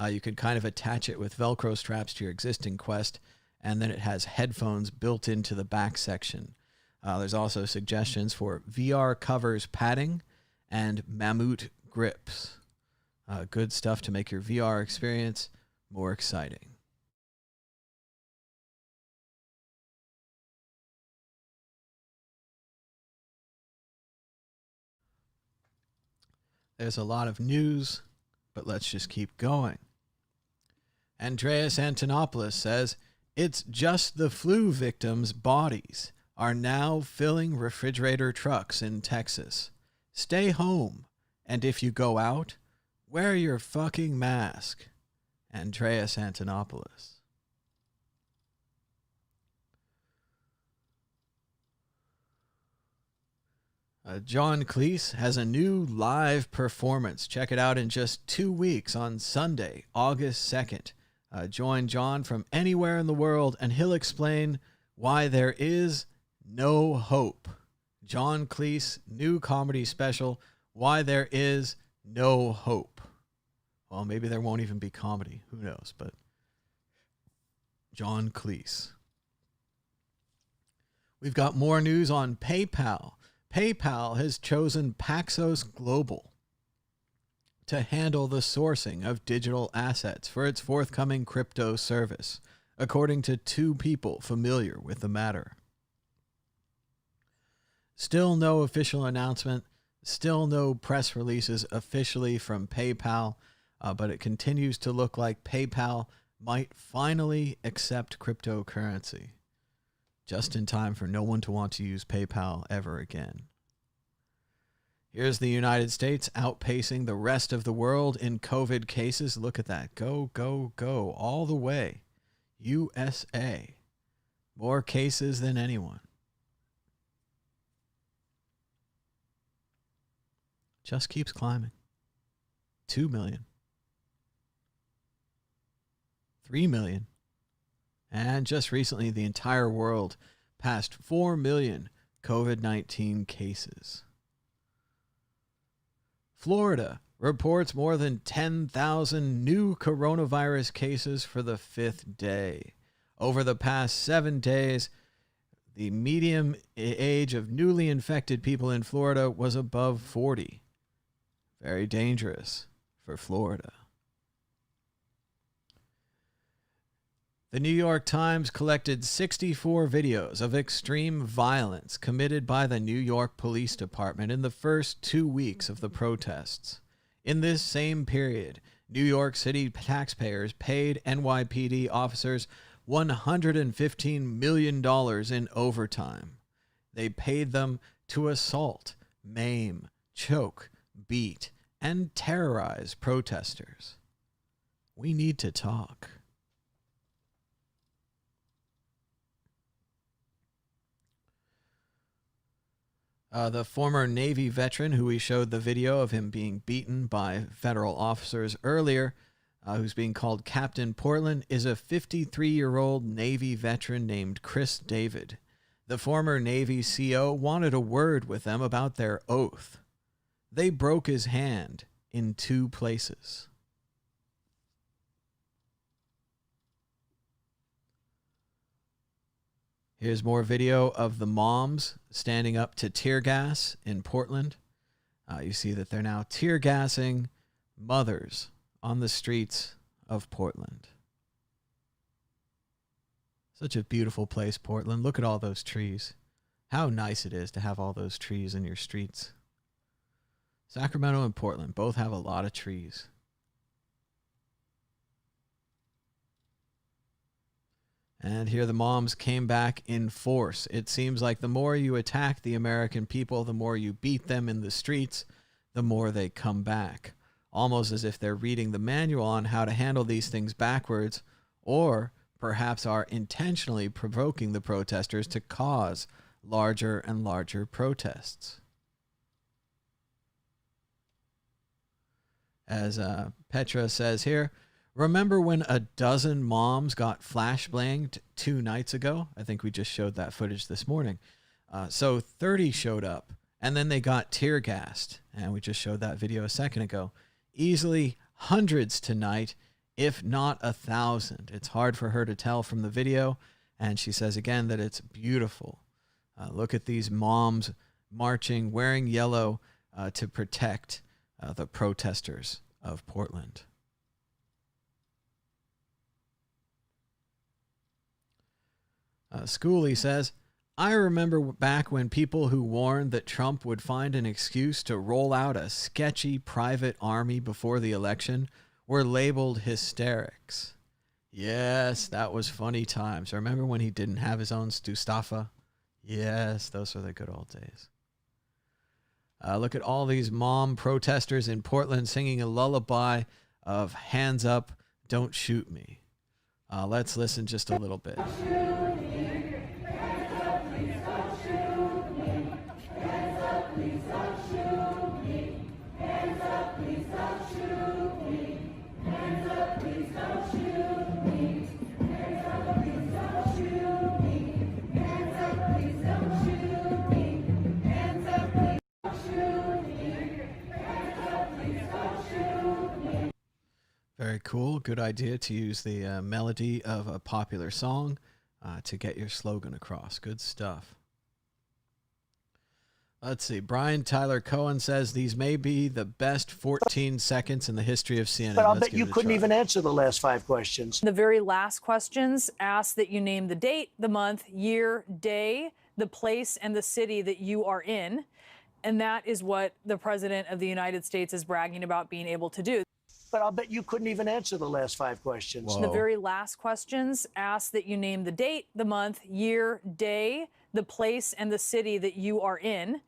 You could kind of attach it with Velcro straps to your existing Quest, and then it has headphones built into the back section. There's also suggestions for VR covers padding and Mammut grips. Good stuff to make your VR experience more exciting. There's a lot of news, but let's just keep going. Andreas Antonopoulos says, "It's just the flu victims' bodies. are now filling refrigerator trucks in Texas. Stay home, and if you go out, wear your fucking mask. Andreas Antonopoulos. John Cleese has a new live performance. Check it out in just 2 weeks on Sunday, August 2nd. Join John from anywhere in the world, and he'll explain why there is no hope. John Cleese, new comedy special, Why There Is No Hope. Well, maybe there won't even be comedy. Who knows? But John Cleese. We've got more news on PayPal. PayPal has chosen Paxos Global to handle the sourcing of digital assets for its forthcoming crypto service, according to 2 people familiar with the matter. Still no official announcement, still no press releases officially from PayPal, but it continues to look like PayPal might finally accept cryptocurrency, just in time for no one to want to use PayPal ever again. Here's the United States outpacing the rest of the world in COVID cases. Look at that. Go, go, go. All the way. USA. More cases than anyone. Just keeps climbing. 2 million. 3 million. And just recently, the entire world passed 4 million COVID-19 cases. Florida reports more than 10,000 new coronavirus cases for the 5th day. Over the past 7 days, the median age of newly infected people in Florida was above 40. Very dangerous for Florida. The New York Times collected 64 videos of extreme violence committed by the New York Police Department in the first 2 weeks of the protests. In this same period, New York City taxpayers paid NYPD officers $115 million in overtime. They paid them to assault, maim, choke, beat, and terrorize protesters. We need to talk. The former Navy veteran who we showed the video of him being beaten by federal officers earlier, who's being called Captain Portland, is a 53-year-old Navy veteran named Chris David. The former Navy CO wanted a word with them about their oath. They broke his hand in 2 places. Here's more video of the moms standing up to tear gas in Portland. You see that they're now tear gassing mothers on the streets of Portland. Such a beautiful place, Portland. Look at all those trees. How nice it is to have all those trees in your streets. Sacramento and Portland both have a lot of trees. And here the moms came back in force. It seems like the more you attack the American people, the more you beat them in the streets, the more they come back. Almost as if they're reading the manual on how to handle these things backwards, or perhaps are intentionally provoking the protesters to cause larger and larger protests. As Petra says here, remember when a dozen moms got flashbanged 2 nights ago? I think we just showed that footage this morning. So 30 showed up, and then they got tear gassed. And we just showed that video a second ago. Easily hundreds tonight, if not 1,000. It's hard for her to tell from the video. And she says again that it's beautiful. Look at these moms marching, wearing yellow to protect the protesters of Portland. Schooley says, I remember back when people who warned that Trump would find an excuse to roll out a sketchy private army before the election were labeled hysterics. Yes, that was funny times. Remember when he didn't have his own Stustafa? Yes, those are the good old days. Look at all these mom protesters in Portland singing a lullaby of hands up, don't shoot me. Let's listen just a little bit. Very cool. Good idea to use the melody of a popular song to get your slogan across. Good stuff. Let's see. Brian Tyler Cohen says these may be the best 14 seconds in the history of CNN. But I'll bet you couldn't even answer the last 5 questions. The very last questions ask that you name the date, the month, year, day, the place, and the city that you are in. And that is what the President of the United States is bragging about being able to do. But I'll bet you couldn't even answer the last 5 questions. Whoa. The very last questions ask that you name the date, the month, year, day, the place, and the city that you are in.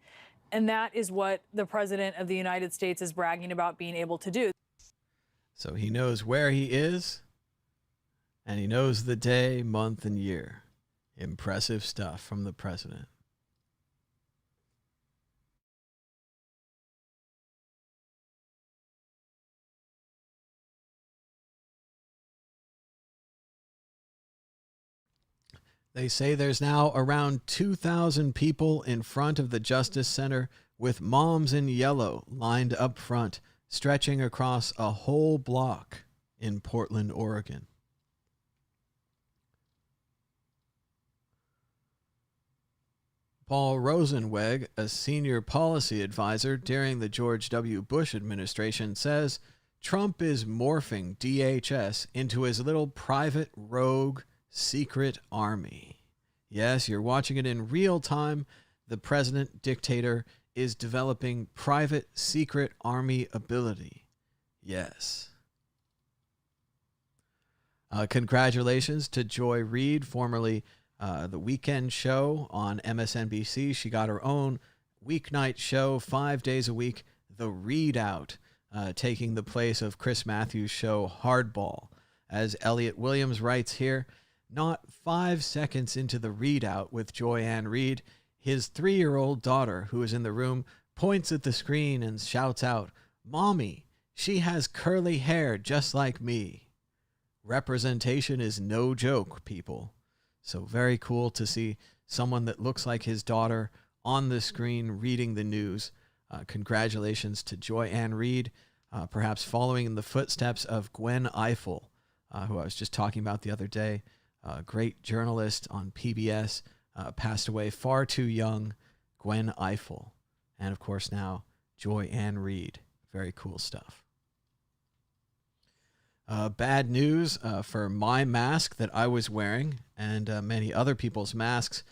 And that is what the President of the United States is bragging about being able to do. So he knows where he is, and he knows the day, month, and year. Impressive stuff from the President. They say there's now around 2,000 people in front of the Justice Center with moms in yellow lined up front, stretching across a whole block in Portland, Oregon. Paul Rosenweg, a senior policy advisor during the George W. Bush administration, says Trump is morphing DHS into his little private rogue secret army. Yes, you're watching it in real time. The president dictator is developing private secret army ability. Yes. Congratulations to Joy Reid, formerly The Weekend Show on MSNBC. She got her own weeknight show 5 days a week, The Readout, taking the place of Chris Matthews' show Hardball. As Elliot Williams writes here, not 5 seconds into the readout with Joy Ann Reid, his 3-year-old daughter, who is in the room, points at the screen and shouts out, "Mommy, she has curly hair just like me." Representation is no joke, people. So very cool to see someone that looks like his daughter on the screen reading the news. Congratulations to Joy Ann Reid, perhaps following in the footsteps of Gwen Ifill, who I was just talking about the other day. Great journalist on PBS, passed away far too young, Gwen Ifill. And of course now, Joy Ann Reid. Very cool stuff. Bad news for my mask that I was wearing and many other people's masks.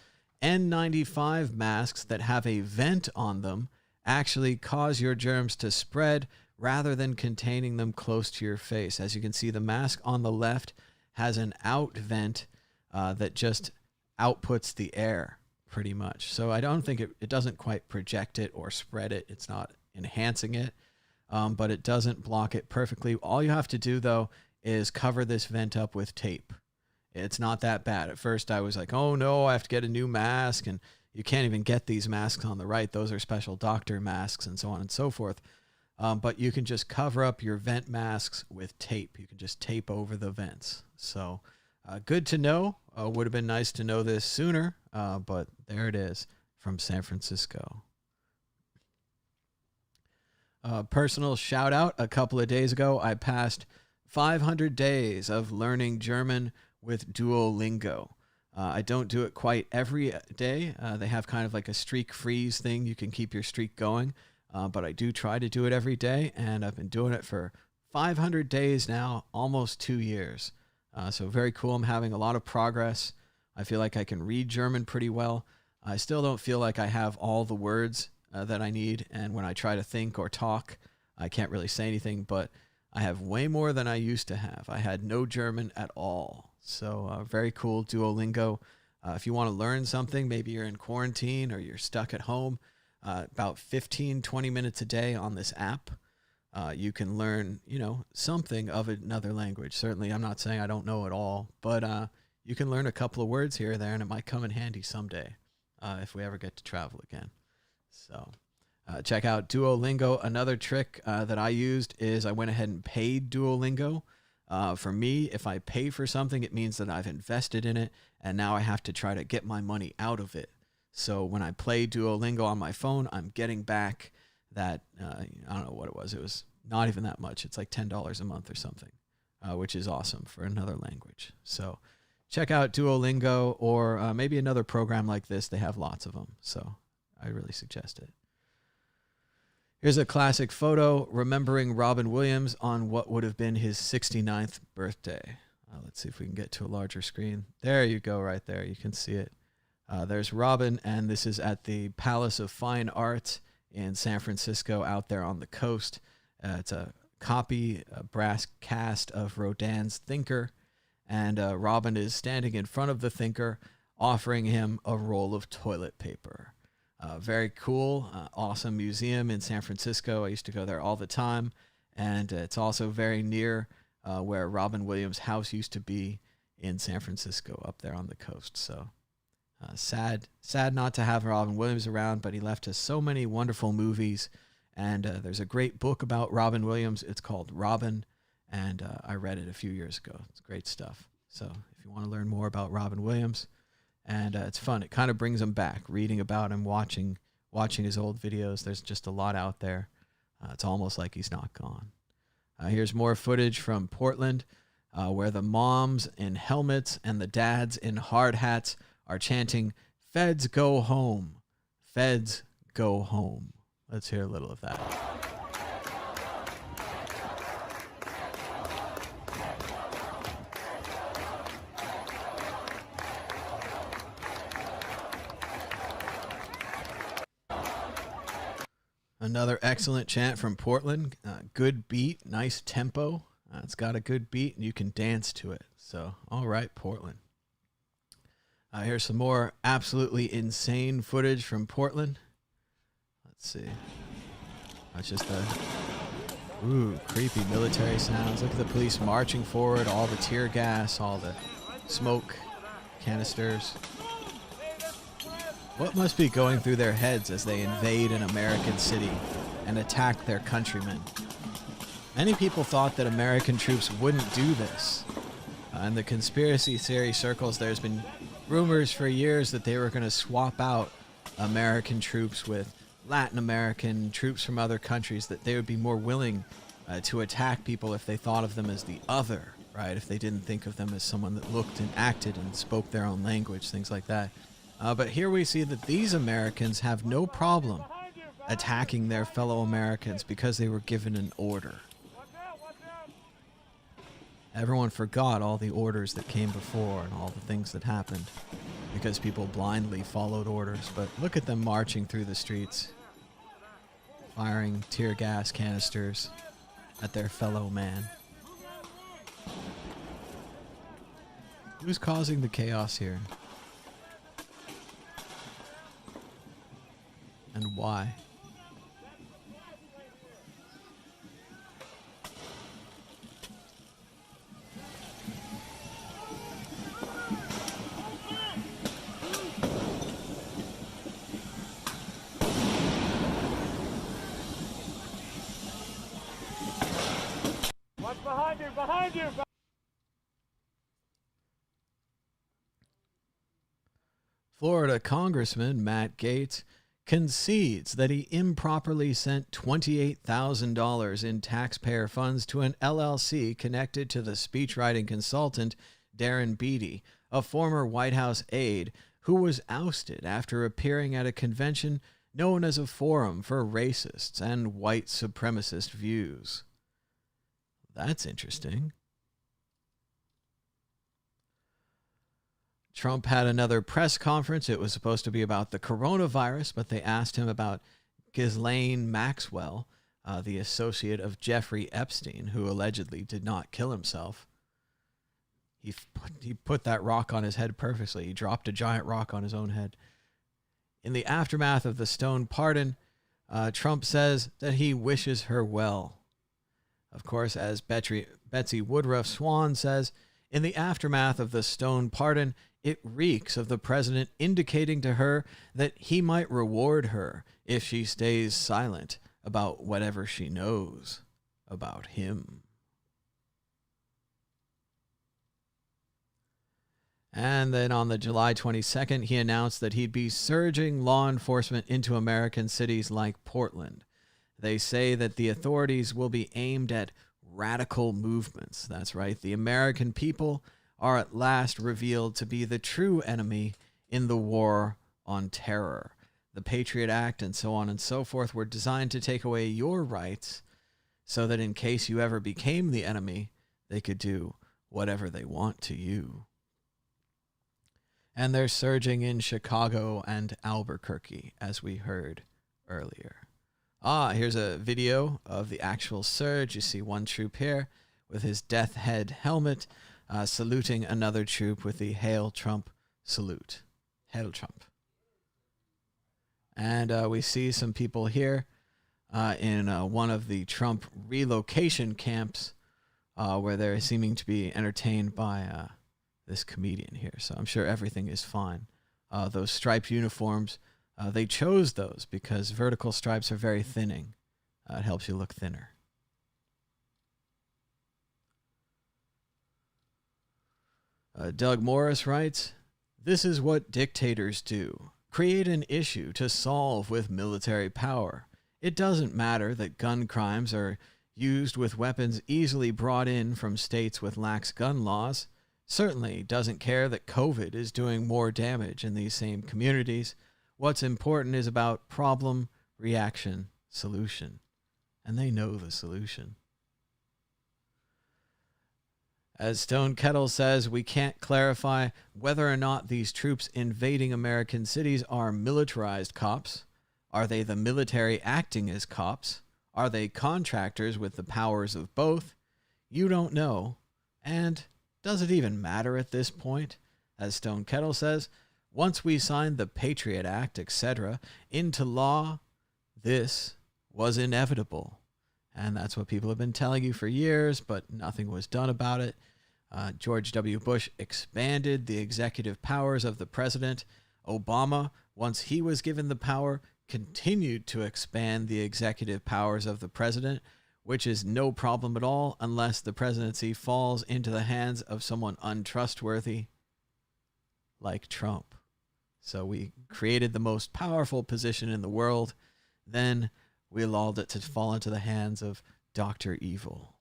N95 masks that have a vent on them actually cause your germs to spread rather than containing them close to your face. As you can see, the mask on the left has an out vent that just outputs the air pretty much. So I don't think it doesn't quite project it or spread it. It's not enhancing it, but it doesn't block it perfectly. All you have to do, though, is cover this vent up with tape. It's not that bad. At first, I was like, oh, no, I have to get a new mask, and you can't even get these masks on the right. Those are special doctor masks and so on and so forth. But you can just cover up your vent masks with tape. You can just tape over the vents. So good to know. Would have been nice to know this sooner, but there it is from San Francisco. Personal shout out. A couple of days ago, I passed 500 days of learning German with Duolingo. I don't do it quite every day. They have kind of like a streak freeze thing. You can keep your streak going. But I do try to do it every day, and I've been doing it for 500 days now, almost 2 years. So very cool. I'm having a lot of progress. I feel like I can read German pretty well. I still don't feel like I have all the words that I need, and when I try to think or talk, I can't really say anything, but I have way more than I used to have. I had no German at all. So very cool. Duolingo. If you want to learn something, maybe you're in quarantine or you're stuck at home, about 15, 20 minutes a day on this app, you can learn, something of another language. Certainly, I'm not saying I don't know it all, but you can learn a couple of words here or there, and it might come in handy someday if we ever get to travel again. So check out Duolingo. Another trick that I used is I went ahead and paid Duolingo. For me, if I pay for something, it means that I've invested in it, and now I have to try to get my money out of it. So when I play Duolingo on my phone, I'm getting back that, I don't know what it was. It was not even that much. It's like $10 a month or something, which is awesome for another language. So check out Duolingo or maybe another program like this. They have lots of them. So I really suggest it. Here's a classic photo remembering Robin Williams on what would have been his 69th birthday. Let's see if we can get to a larger screen. There you go, right there. You can see it. There's Robin, and this is at the Palace of Fine Arts in San Francisco out there on the coast. It's a brass cast of Rodin's Thinker, and Robin is standing in front of the Thinker offering him a roll of toilet paper. Very cool, awesome museum in San Francisco. I used to go there all the time, and it's also very near where Robin Williams' house used to be in San Francisco, up there on the coast. So sad not to have Robin Williams around, but he left us so many wonderful movies, and there's a great book about Robin Williams. It's called Robin, and I read it a few years ago. It's great stuff. So if you want to learn more about Robin Williams, and it's fun. It kind of brings him back, reading about him, watching his old videos. There's just a lot out there. It's almost like he's not gone. Here's more footage from Portland, where the moms in helmets and the dads in hard hats are chanting, "Feds go home, feds go home." Let's hear a little of that. Another excellent chant from Portland. Good beat, nice tempo. It's got a good beat, and you can dance to it. So, all right, Portland. Here's some more absolutely insane footage from Portland. Let's see. That's just the creepy military sounds. Look at the police marching forward, all the tear gas, all the smoke canisters. What must be going through their heads as they invade an American city and attack their countrymen? Many people thought that American troops wouldn't do this. In the conspiracy theory circles, there's been rumors for years that they were going to swap out American troops with Latin American troops from other countries, that they would be more willing to attack people if they thought of them as the other, right? If they didn't think of them as someone that looked and acted and spoke their own language, things like that. But here we see that these Americans have no problem attacking their fellow Americans because they were given an order. Everyone forgot all the orders that came before and all the things that happened because people blindly followed orders. But look at them marching through the streets, firing tear gas canisters at their fellow man. Who's causing the chaos here? And why? What's behind you? Behind you! Florida Congressman Matt Gaetz concedes that he improperly sent $28,000 in taxpayer funds to an LLC connected to the speechwriting consultant Darren Beattie, a former White House aide who was ousted after appearing at a convention known as a forum for racists and white supremacist views. That's interesting. Trump had another press conference. It was supposed to be about the coronavirus, but they asked him about Ghislaine Maxwell, the associate of Jeffrey Epstein, who allegedly did not kill himself. He put that rock on his head perfectly. He dropped a giant rock on his own head. In the aftermath of the Stone pardon, Trump says that he wishes her well. Of course, as Betsy Woodruff Swan says, in the aftermath of the Stone pardon, it reeks of the president indicating to her that he might reward her if she stays silent about whatever she knows about him. And then on the July 22nd, he announced that he'd be surging law enforcement into American cities like Portland. They say that the authorities will be aimed at radical movements. That's right. The American people are at last revealed to be the true enemy in the war on terror. The Patriot Act and so on and so forth were designed to take away your rights so that in case you ever became the enemy, they could do whatever they want to you. And they're surging in Chicago and Albuquerque, as we heard earlier. Here's a video of the actual surge. You see one troop here with his death head helmet saluting another troop with the Hail Trump salute. Hail Trump. And we see some people here in one of the Trump relocation camps where they're seeming to be entertained by this comedian here. So I'm sure everything is fine. Those striped uniforms, they chose those because vertical stripes are very thinning. It helps you look thinner. Doug Morris writes, "This is what dictators do. Create an issue to solve with military power. It doesn't matter that gun crimes are used with weapons easily brought in from states with lax gun laws. Certainly doesn't care that COVID is doing more damage in these same communities. What's important is about problem, reaction, solution." And they know the solution. As Stone Kettle says, we can't clarify whether or not these troops invading American cities are militarized cops. Are they the military acting as cops? Are they contractors with the powers of both? You don't know. And does it even matter at this point? As Stone Kettle says, once we signed the Patriot Act, etc., into law, this was inevitable. And that's what people have been telling you for years, but nothing was done about it. George W. Bush expanded the executive powers of the president. Obama, once he was given the power, continued to expand the executive powers of the president, which is no problem at all unless the presidency falls into the hands of someone untrustworthy like Trump. So we created the most powerful position in the world. Then we allowed it to fall into the hands of Dr. Evil.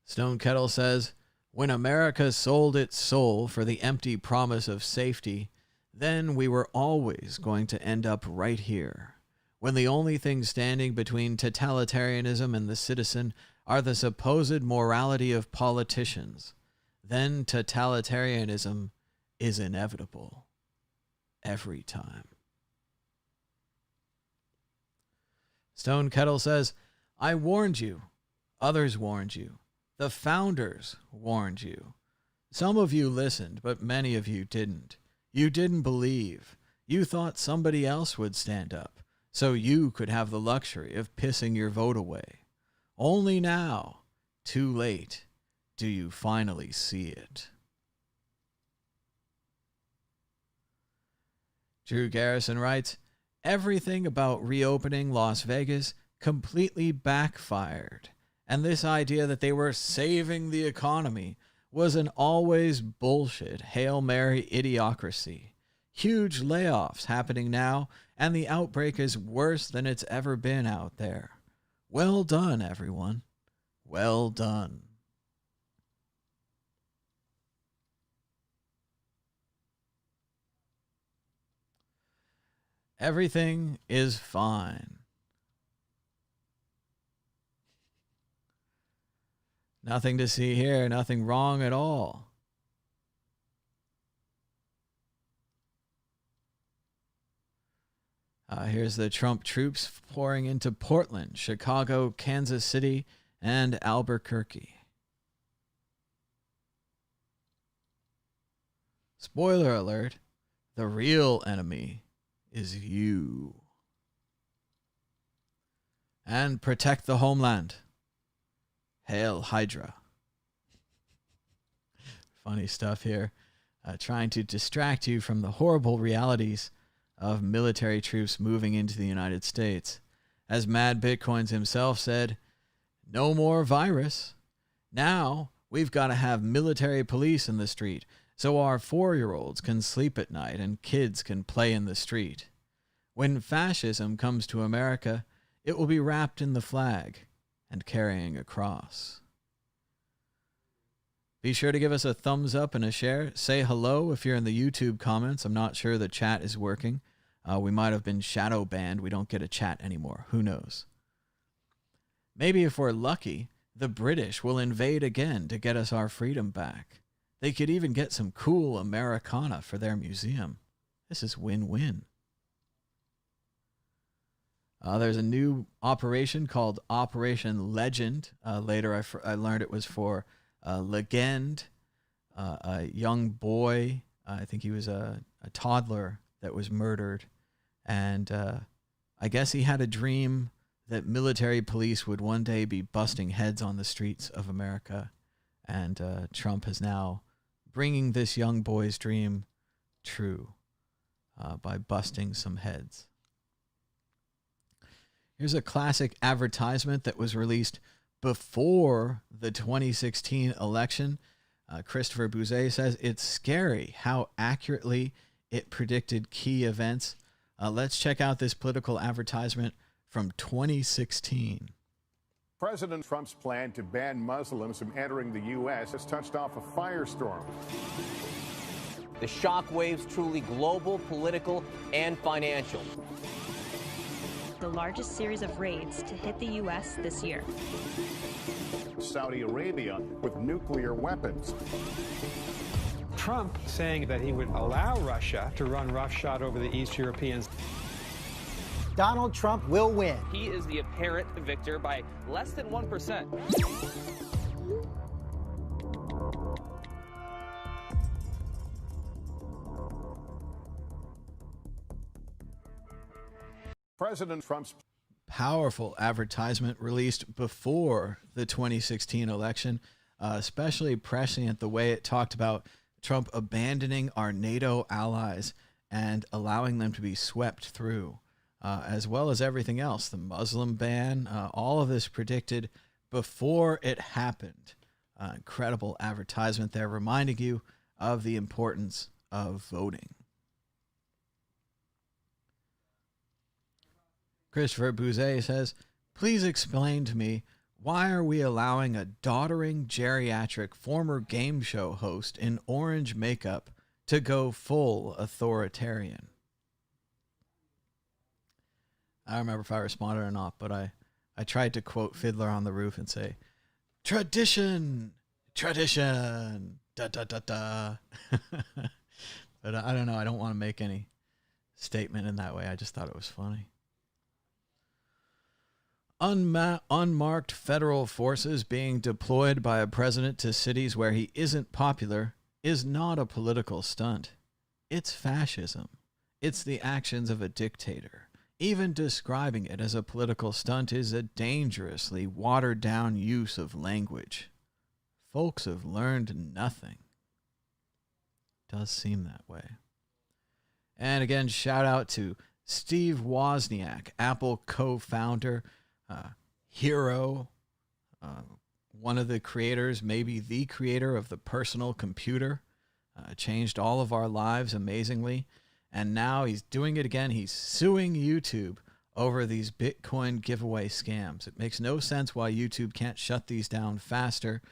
Stone Kettle says, when America sold its soul for the empty promise of safety, then we were always going to end up right here. When the only thing standing between totalitarianism and the citizen are the supposed morality of politicians, then totalitarianism is inevitable. Every time. Stone Kettle says, I warned you. Others warned you. The founders warned you. Some of you listened, but many of you didn't. You didn't believe. You thought somebody else would stand up, so you could have the luxury of pissing your vote away. Only now, too late, do you finally see it. Drew Garrison writes, everything about reopening Las Vegas completely backfired. And this idea that they were saving the economy was an always bullshit Hail Mary idiocracy. Huge layoffs happening now, and the outbreak is worse than it's ever been out there. Well done, everyone. Well done. Everything is fine. Nothing to see here, nothing wrong at all. Here's the Trump troops pouring into Portland, Chicago, Kansas City, and Albuquerque. Spoiler alert, the real enemy is you. And protect the homeland. Hail Hydra. Funny stuff here. Trying to distract you from the horrible realities of military troops moving into the United States. As Mad Bitcoins himself said, no more virus. Now we've got to have military police in the street so our 4-year-olds can sleep at night and kids can play in the street. When fascism comes to America, it will be wrapped in the flag and carrying a cross. Be sure to give us a thumbs up and a share. Say hello if you're in the YouTube comments. I'm not sure the chat is working. We might have been shadow banned. We don't get a chat anymore. Who knows? Maybe if we're lucky, the British will invade again to get us our freedom back. They could even get some cool Americana for their museum. This is win-win. There's a new operation called Operation Legend. Later I learned it was for Legend, a young boy. I think he was a toddler that was murdered. And I guess he had a dream that military police would one day be busting heads on the streets of America. And Trump is now bringing this young boy's dream true by busting some heads. Here's a classic advertisement that was released before the 2016 election. Christopher Bouzet says, it's scary how accurately it predicted key events. Let's check out this political advertisement from 2016. President Trump's plan to ban Muslims from entering the U.S. has touched off a firestorm. The shockwaves truly global, political, and financial. The largest series of raids to hit the U.S. this year. Saudi Arabia with nuclear weapons. Trump saying that he would allow Russia to run roughshod over the East Europeans. Donald Trump will win. He is the apparent victor by less than 1%. President Trump's powerful advertisement released before the 2016 election, especially prescient the way it talked about Trump abandoning our NATO allies and allowing them to be swept through, as well as everything else, the Muslim ban, all of this predicted before it happened. Incredible advertisement there, reminding you of the importance of voting. Christopher Bouzet says, please explain to me, why are we allowing a doddering geriatric former game show host in orange makeup to go full authoritarian? I don't remember if I responded or not, but I tried to quote Fiddler on the Roof and say, tradition, tradition, da da da da. But I don't know. I don't want to make any statement in that way. I just thought it was funny. Unmarked federal forces being deployed by a president to cities where he isn't popular is not a political stunt. It's fascism. It's the actions of a dictator. Even describing it as a political stunt is a dangerously watered-down use of language. Folks have learned nothing. Does seem that way. And again, shout out to Steve Wozniak, Apple co-founder, hero, one of the creators, maybe the creator of the personal computer, changed all of our lives amazingly. And now he's doing it again. He's suing YouTube over these Bitcoin giveaway scams. It makes no sense why YouTube can't shut these down faster.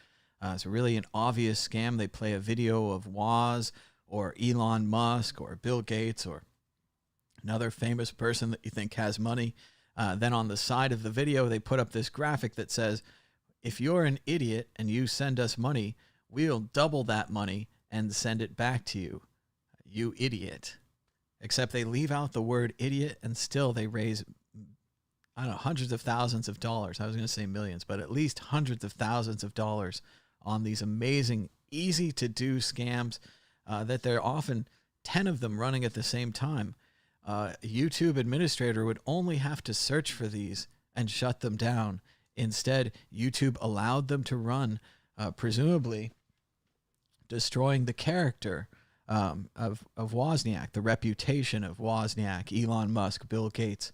It's really an obvious scam. They play a video of Woz or Elon Musk or Bill Gates or another famous person that you think has money. Then on the side of the video, they put up this graphic that says, if you're an idiot and you send us money, we'll double that money and send it back to you, you idiot. Except they leave out the word idiot and still they raise I don't know, hundreds of thousands of dollars. I was going to say millions, but at least hundreds of thousands of dollars on these amazing, easy to do scams that there are often 10 of them running at the same time. YouTube administrator would only have to search for these and shut them down. Instead, YouTube allowed them to run, presumably destroying the character of Wozniak, the reputation of Wozniak, Elon Musk, Bill Gates.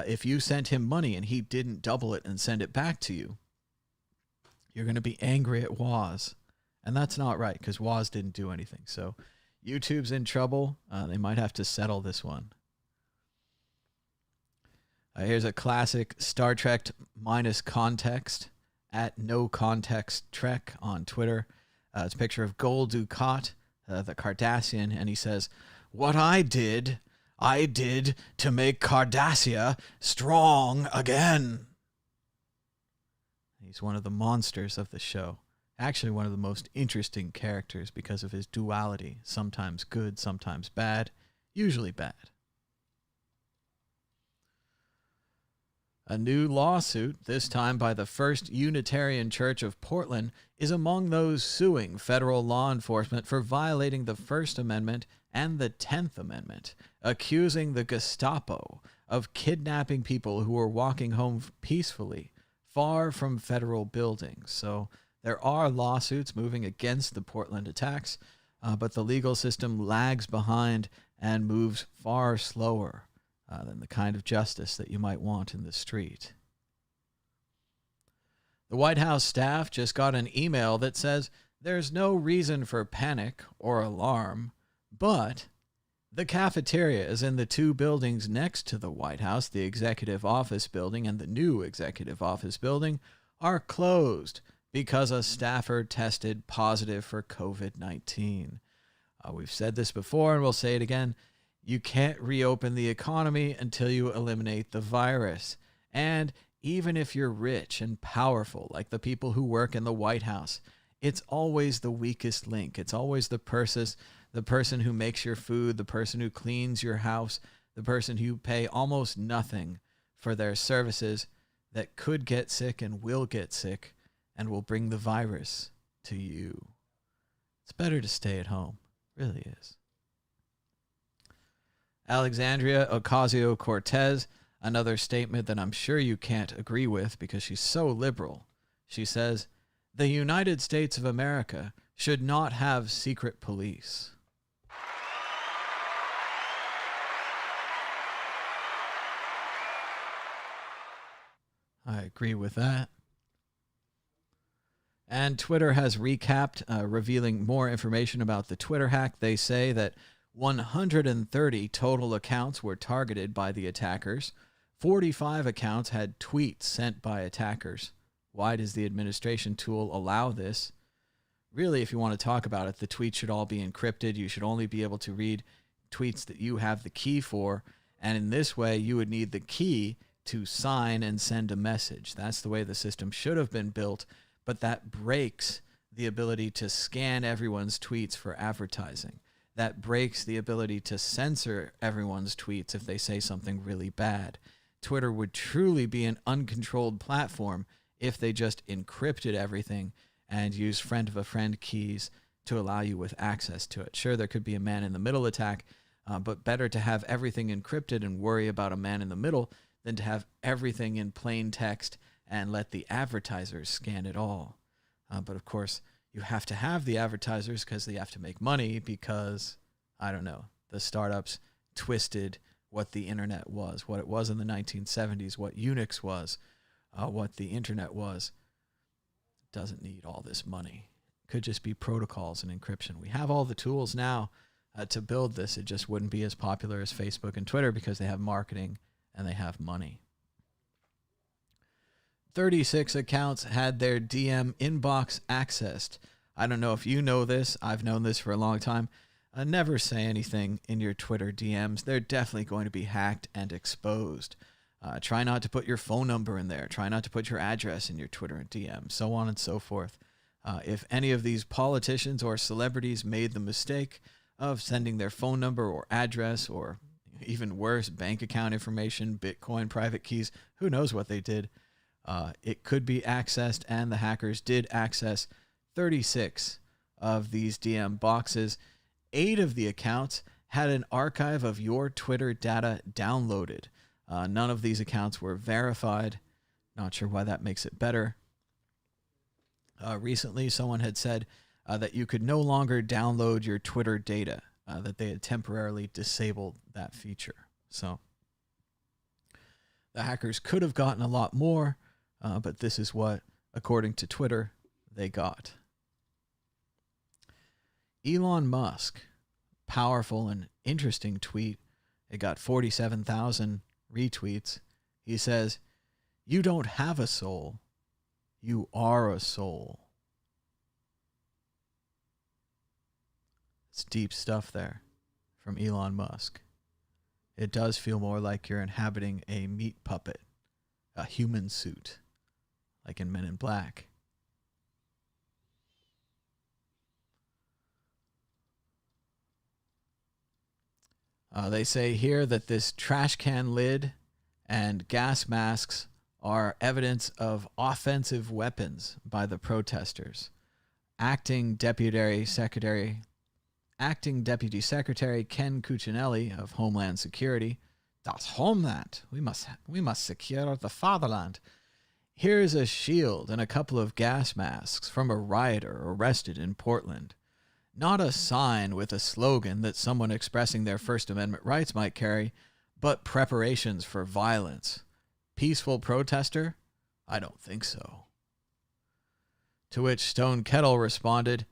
If you sent him money and he didn't double it and send it back to you, you're going to be angry at Woz. And that's not right, because Woz didn't do anything. So YouTube's in trouble. They might have to settle this one. Here's a classic Star Trek minus context at No Context Trek on Twitter. It's a picture of Gul Dukat, the Cardassian, and he says, "What I did to make Cardassia strong again." He's one of the monsters of the show. Actually, one of the most interesting characters because of his duality. Sometimes good, sometimes bad, usually bad. A new lawsuit, this time by the First Unitarian Church of Portland, is among those suing federal law enforcement for violating the First Amendment and the 10th Amendment, accusing the Gestapo of kidnapping people who were walking home peacefully, far from federal buildings. So there are lawsuits moving against the Portland attacks, but the legal system lags behind and moves far slower than the kind of justice that you might want in the street. The White House staff just got an email that says there's no reason for panic or alarm, but the cafeterias in the two buildings next to the White House, the Executive Office Building and the new Executive Office Building, are closed because a staffer tested positive for COVID-19. We've said this before and we'll say it again. You can't reopen the economy until you eliminate the virus. And even if you're rich and powerful, like the people who work in the White House, it's always the weakest link. It's always the person who makes your food, the person who cleans your house, the person who pay almost nothing for their services that could get sick and will get sick and will bring the virus to you. It's better to stay at home. It really is. Alexandria Ocasio-Cortez, another statement that I'm sure you can't agree with because she's so liberal. She says, "The United States of America should not have secret police." I agree with that. And Twitter has recapped, revealing more information about the Twitter hack. They say that 130 total accounts were targeted by the attackers. 45 accounts had tweets sent by attackers. Why does the administration tool allow this? Really, if you want to talk about it, the tweets should all be encrypted. You should only be able to read tweets that you have the key for. And in this way, you would need the key to sign and send a message. That's the way the system should have been built. But that breaks the ability to scan everyone's tweets for advertising. That breaks the ability to censor everyone's tweets if they say something really bad. Twitter would truly be an uncontrolled platform if they just encrypted everything and used friend of a friend keys to allow you with access to it. Sure, there could be a man-in-the-middle attack, but better to have everything encrypted and worry about a man-in-the-middle than to have everything in plain text and let the advertisers scan it all. But of course, you have to have the advertisers because they have to make money because, I don't know, the startups twisted what the internet was, what it was in the 1970s, what Unix was, what the internet was. It doesn't need all this money. It could just be protocols and encryption. We have all the tools now to build this. It just wouldn't be as popular as Facebook and Twitter because they have marketing and they have money. 36 accounts had their DM inbox accessed. I don't know if you know this. I've known this for a long time. Never say anything in your Twitter DMs. They're definitely going to be hacked and exposed. Try not to put your phone number in there. Try not to put your address in your Twitter DM, so on and so forth. If any of these politicians or celebrities made the mistake of sending their phone number or address or even worse, bank account information, Bitcoin private keys. Who knows what they did? It could be accessed, and the hackers did access 36 of these DM boxes. 8 of the accounts had an archive of your Twitter data downloaded. None of these accounts were verified. Not sure why that makes it better. Recently, someone had said that you could no longer download your Twitter data, that they had temporarily disabled that feature. So the hackers could have gotten a lot more, but this is what, according to Twitter, they got. Elon Musk, powerful and interesting tweet. It got 47,000 retweets. He says, "You don't have a soul. You are a soul." It's deep stuff there from Elon Musk. It does feel more like you're inhabiting a meat puppet, a human suit, like in Men in Black. They say here that this trash can lid and gas masks are evidence of offensive weapons by the protesters. Acting Deputy Secretary Ken Cuccinelli of Homeland Security, "Das Homeland. We must secure the fatherland. Here's a shield and a couple of gas masks from a rioter arrested in Portland. Not a sign with a slogan that someone expressing their First Amendment rights might carry, but preparations for violence. Peaceful protester? I don't think so." To which Stone Kettle responded,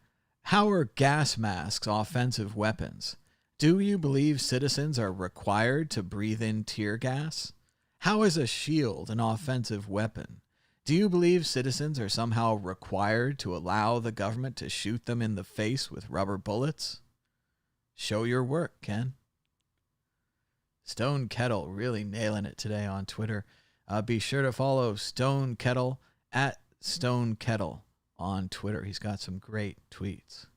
"How are gas masks offensive weapons? Do you believe citizens are required to breathe in tear gas? How is a shield an offensive weapon? Do you believe citizens are somehow required to allow the government to shoot them in the face with rubber bullets? Show your work, Ken." Stone Kettle really nailing it today on Twitter. Be sure to follow Stone Kettle at Stone Kettle on Twitter. He's got some great tweets.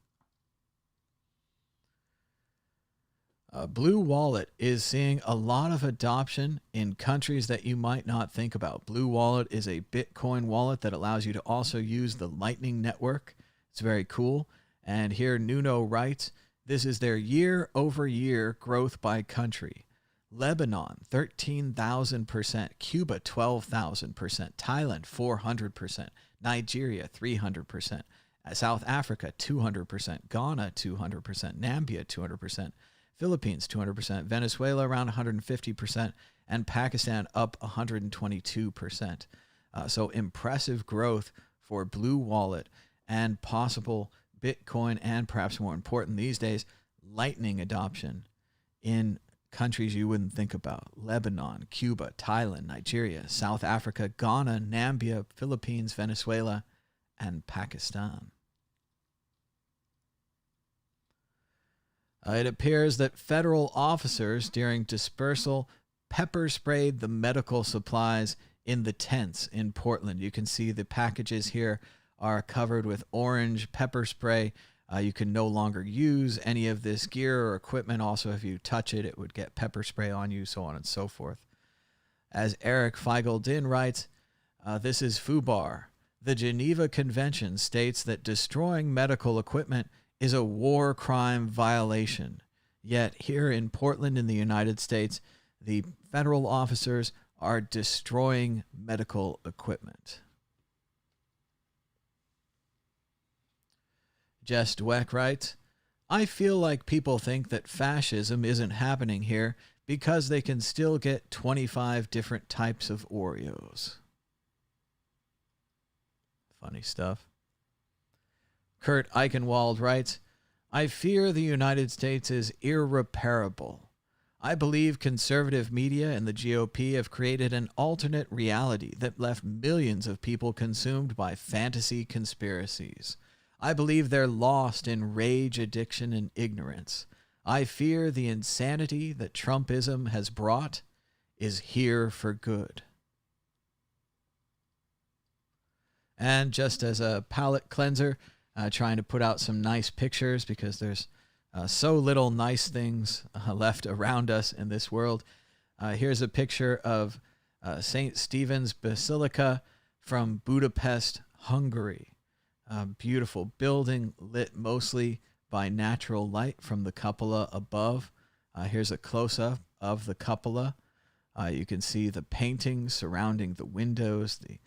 Blue Wallet is seeing a lot of adoption in countries that you might not think about. Blue Wallet is a Bitcoin wallet that allows you to also use the Lightning Network. It's very cool. And here Nuno writes, this is their year-over-year growth by country. Lebanon, 13,000%. Cuba, 12,000%. Thailand, 400%. Nigeria, 300%. South Africa, 200%. Ghana, 200%. Namibia, 200%. Philippines, 200%. Venezuela, around 150%. And Pakistan, up 122%. So impressive growth for Blue Wallet and possible Bitcoin and, perhaps more important these days, Lightning adoption in countries you wouldn't think about. Lebanon, Cuba, Thailand, Nigeria, South Africa, Ghana, Namibia, Philippines, Venezuela, and Pakistan. It appears that federal officers during dispersal pepper sprayed the medical supplies in the tents in Portland. You can see the packages here are covered with orange pepper spray. You can no longer use any of this gear or equipment. Also, if you touch it, it would get pepper spray on you, so on and so forth. As Eric Feigl-Din writes, this is FUBAR. The Geneva Convention states that destroying medical equipment is a war crime violation. Yet here in Portland in the United States, the federal officers are destroying medical equipment. Jess Dweck writes, I feel like people think that fascism isn't happening here because they can still get 25 different types of Oreos. Funny stuff. Kurt Eichenwald writes, I fear the United States is irreparable. I believe conservative media and the GOP have created an alternate reality that left millions of people consumed by fantasy conspiracies. I believe they're lost in rage, addiction, and ignorance. I fear the insanity that Trumpism has brought is here for good. And just as a palate cleanser, trying to put out some nice pictures because there's So little nice things left around us in this world. Here's a picture of St. Stephen's Basilica from Budapest, Hungary. Beautiful building lit mostly by natural light from the cupola above. Here's a close-up of the cupola. You can see the paintings surrounding the windows, the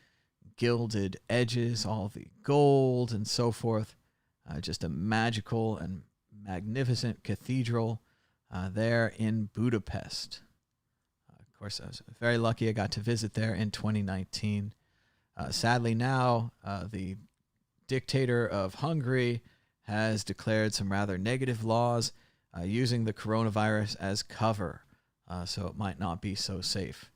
gilded edges, all the gold and so forth. Just a magical and magnificent cathedral there in Budapest. Of course, I was very lucky I got to visit there in 2019. Sadly now, the dictator of Hungary has declared some rather negative laws using the coronavirus as cover. So it might not be so safe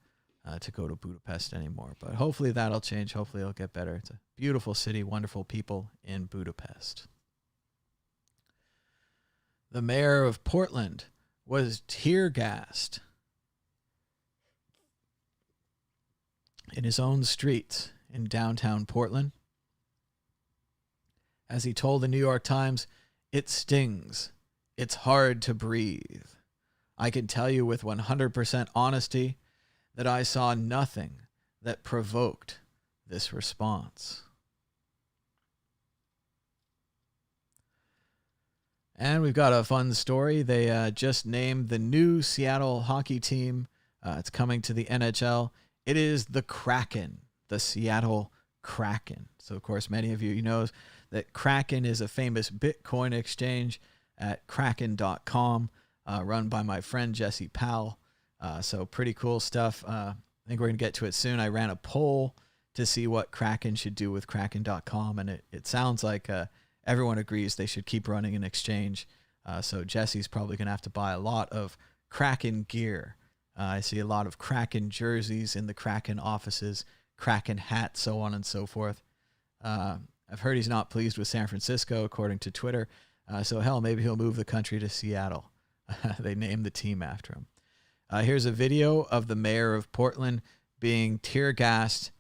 to go to Budapest anymore. But hopefully that'll change. Hopefully it'll get better. It's a beautiful city, wonderful people in Budapest. The mayor of Portland was tear gassed in his own streets in downtown Portland. As he told the New York Times, "It stings. It's hard to breathe. I can tell you with 100% honesty that I saw nothing that provoked this response." And we've got a fun story. They just named the new Seattle hockey team. It's coming to the NHL. It is the Kraken, the Seattle Kraken. So, of course, many of you know that Kraken is a famous Bitcoin exchange at kraken.com, run by my friend Jesse Powell. So pretty cool stuff. I think we're going to get to it soon. I ran a poll to see what Kraken should do with kraken.com, and it sounds like everyone agrees they should keep running an exchange. So Jesse's probably going to have to buy a lot of Kraken gear. I see a lot of Kraken jerseys in the Kraken offices, Kraken hats, so on and so forth. I've heard he's not pleased with San Francisco, according to Twitter. So hell, maybe he'll move the country to Seattle. They named the team after him. Here's a video of the mayor of Portland being tear gassed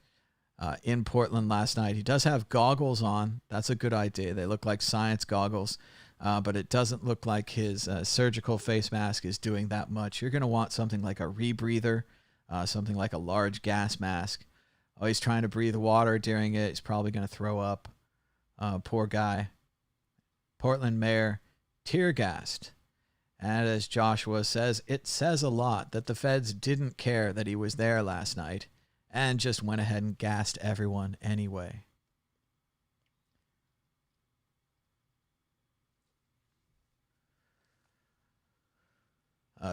in Portland last night. He does have goggles on. That's a good idea. They look like science goggles, but it doesn't look like his surgical face mask is doing that much. You're going to want something like a rebreather, something like a large gas mask. Oh, he's trying to breathe water during it. He's probably going to throw up. Poor guy. Portland mayor tear gassed. And as Joshua says, it says a lot that the feds didn't care that he was there last night and just went ahead and gassed everyone anyway.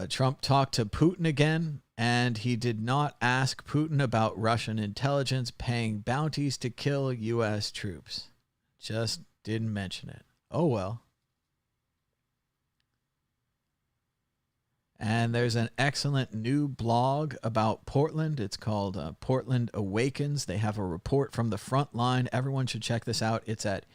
Trump talked to Putin again, and he did not ask Putin about Russian intelligence paying bounties to kill U.S. troops. Just didn't mention it. Oh well. And there's an excellent new blog about Portland. It's called Portland Awakens. They have a report from the front line. Everyone should check this out. It's at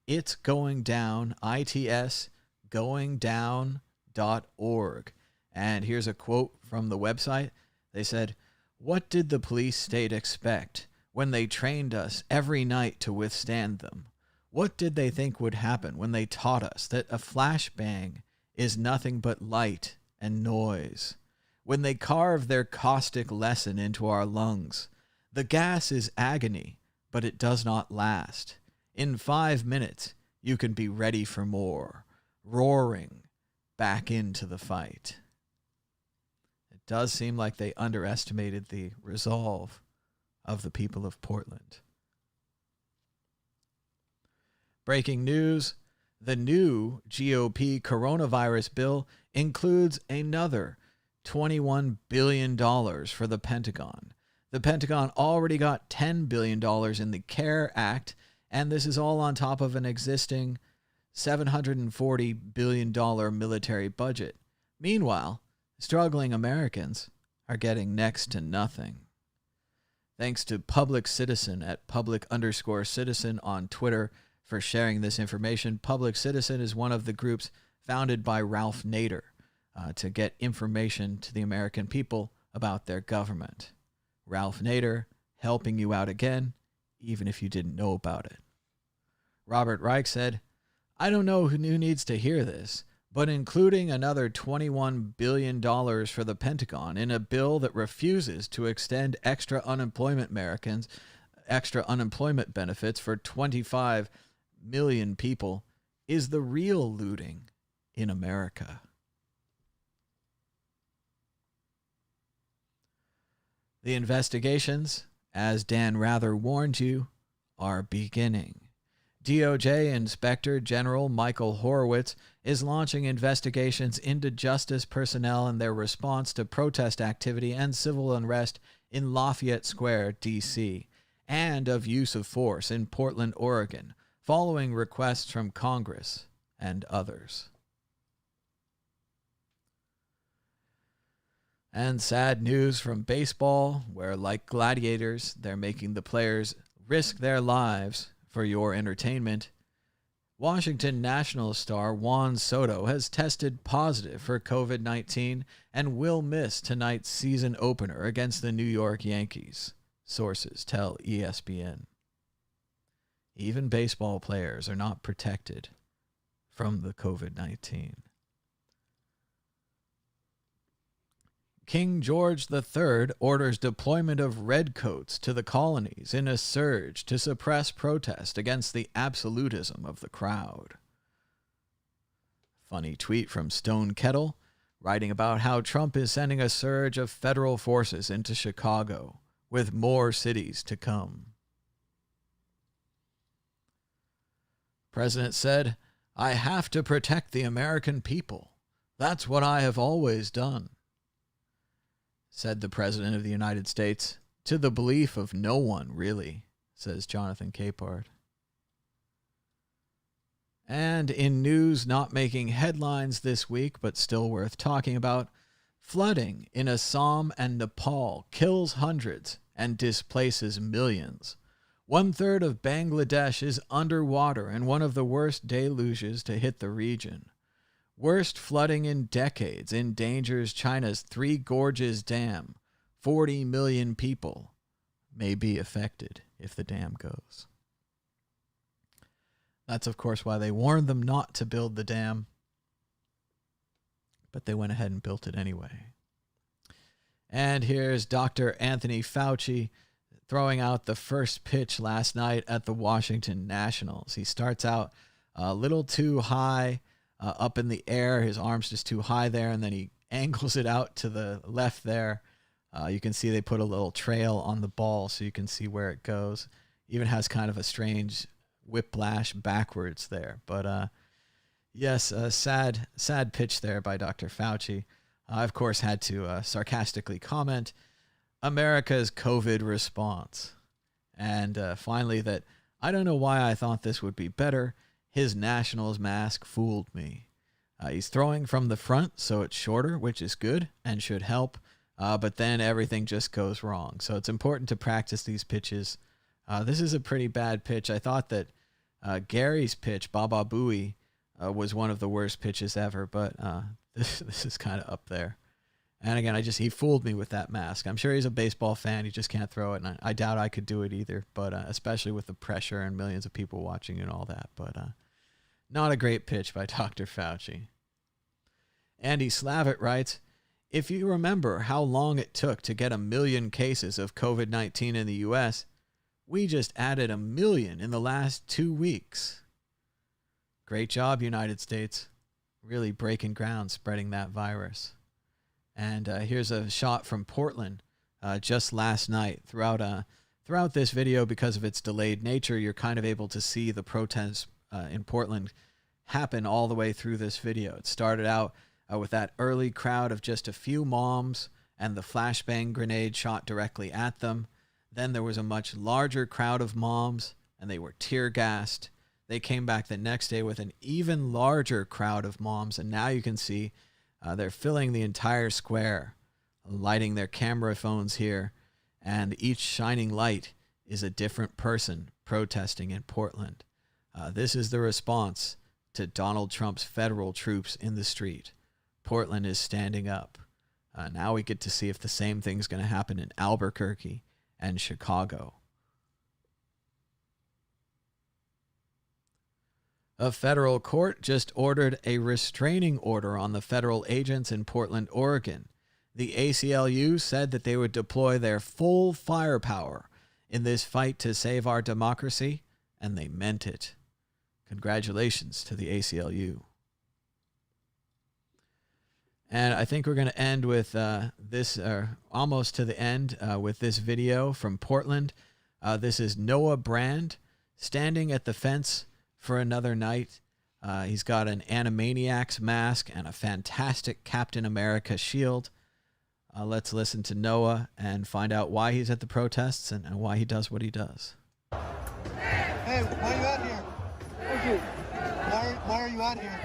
It's Going Down, itsgoingdown.org. And here's a quote from the website. They said, "What did the police state expect when they trained us every night to withstand them? What did they think would happen when they taught us that a flashbang is nothing but light and noise? When they carved their caustic lesson into our lungs, the gas is agony, but it does not last. In 5 minutes, you can be ready for more, roaring back into the fight." It does seem like they underestimated the resolve of the people of Portland. Breaking news, the new GOP coronavirus bill includes another $21 billion for the Pentagon. The Pentagon already got $10 billion in the CARE Act, and this is all on top of an existing $740 billion military budget. Meanwhile, struggling Americans are getting next to nothing. Thanks to Public Citizen at public_citizen on Twitter for sharing this information. Public Citizen is one of the groups founded by Ralph Nader to get information to the American people about their government. Ralph Nader helping you out again, even if you didn't know about it. Robert Reich said, "I don't know who needs to hear this, but including another $21 billion for the Pentagon in a bill that refuses to extend extra unemployment benefits for 25 million people is the real looting in America. The investigations, as Dan Rather warned you, are beginning. DOJ Inspector General Michael Horowitz is launching investigations into justice personnel and their response to protest activity and civil unrest in Lafayette Square, D.C., and of use of force in Portland, Oregon, following requests from Congress and others. And sad news from baseball, where, like gladiators, they're making the players risk their lives for your entertainment. Washington Nationals star Juan Soto has tested positive for COVID-19 and will miss tonight's season opener against the New York Yankees, sources tell ESPN. Even baseball players are not protected from the COVID-19. King George III orders deployment of redcoats to the colonies in a surge to suppress protest against the absolutism of the crowd. Funny tweet from Stone Kettle, writing about how Trump is sending a surge of federal forces into Chicago, with more cities to come. President said, "I have to protect the American people. That's what I have always done," said the President of the United States, to the belief of no one, really, says Jonathan Capehart. And in news not making headlines this week, but still worth talking about, flooding in Assam and Nepal kills hundreds and displaces millions. 1/3 of Bangladesh is underwater in one of the worst deluges to hit the region. Worst flooding in decades endangers China's Three Gorges Dam. 40 million people may be affected if the dam goes. That's, of course, why they warned them not to build the dam, but they went ahead and built it anyway. And here's Dr. Anthony Fauci throwing out the first pitch last night at the Washington Nationals. He starts out a little too high, up in the air. His arm's just too high there, and then he angles it out to the left there. You can see they put a little trail on the ball so you can see where it goes. Even has kind of a strange whiplash backwards there. But yes, a sad pitch there by Dr. Fauci. I, of course, had to sarcastically comment, America's COVID response. And finally, that I don't know why I thought this would be better. His Nationals mask fooled me. He's throwing from the front, so it's shorter, which is good and should help. But then everything just goes wrong. So it's important to practice these pitches. This is a pretty bad pitch. I thought that Gary's pitch, Baba Booey, was one of the worst pitches ever. But this is kind of up there. And again, he fooled me with that mask. I'm sure he's a baseball fan. He just can't throw it. And I doubt I could do it either. But especially with the pressure and millions of people watching and all that. But not a great pitch by Dr. Fauci. Andy Slavitt writes, if you remember how long it took to get 1 million cases of COVID-19 in the U.S., we just added 1 million in the last 2 weeks. Great job, United States. Really breaking ground, spreading that virus. And here's a shot from Portland just last night. Throughout this video, because of its delayed nature, you're kind of able to see the protests in Portland happen all the way through this video. It started out with that early crowd of just a few moms and the flashbang grenade shot directly at them. Then there was a much larger crowd of moms, and they were tear-gassed. They came back the next day with an even larger crowd of moms, and now you can see they're filling the entire square, lighting their camera phones here, and each shining light is a different person protesting in Portland. This is the response to Donald Trump's federal troops in the street. Portland is standing up. Now we get to see if the same thing's going to happen in Albuquerque and Chicago. A federal court just ordered a restraining order on the federal agents in Portland, Oregon. The ACLU said that they would deploy their full firepower in this fight to save our democracy, and they meant it. Congratulations to the ACLU. And I think we're going to end with this, almost to the end, with this video from Portland. This is Noah Brand standing at the fence for another night. He's got an Animaniacs mask and a fantastic Captain America shield. Let's listen to Noah and find out why he's at the protests and why he does what he does. Hey, why are you out here? Thank you. Why are you out here?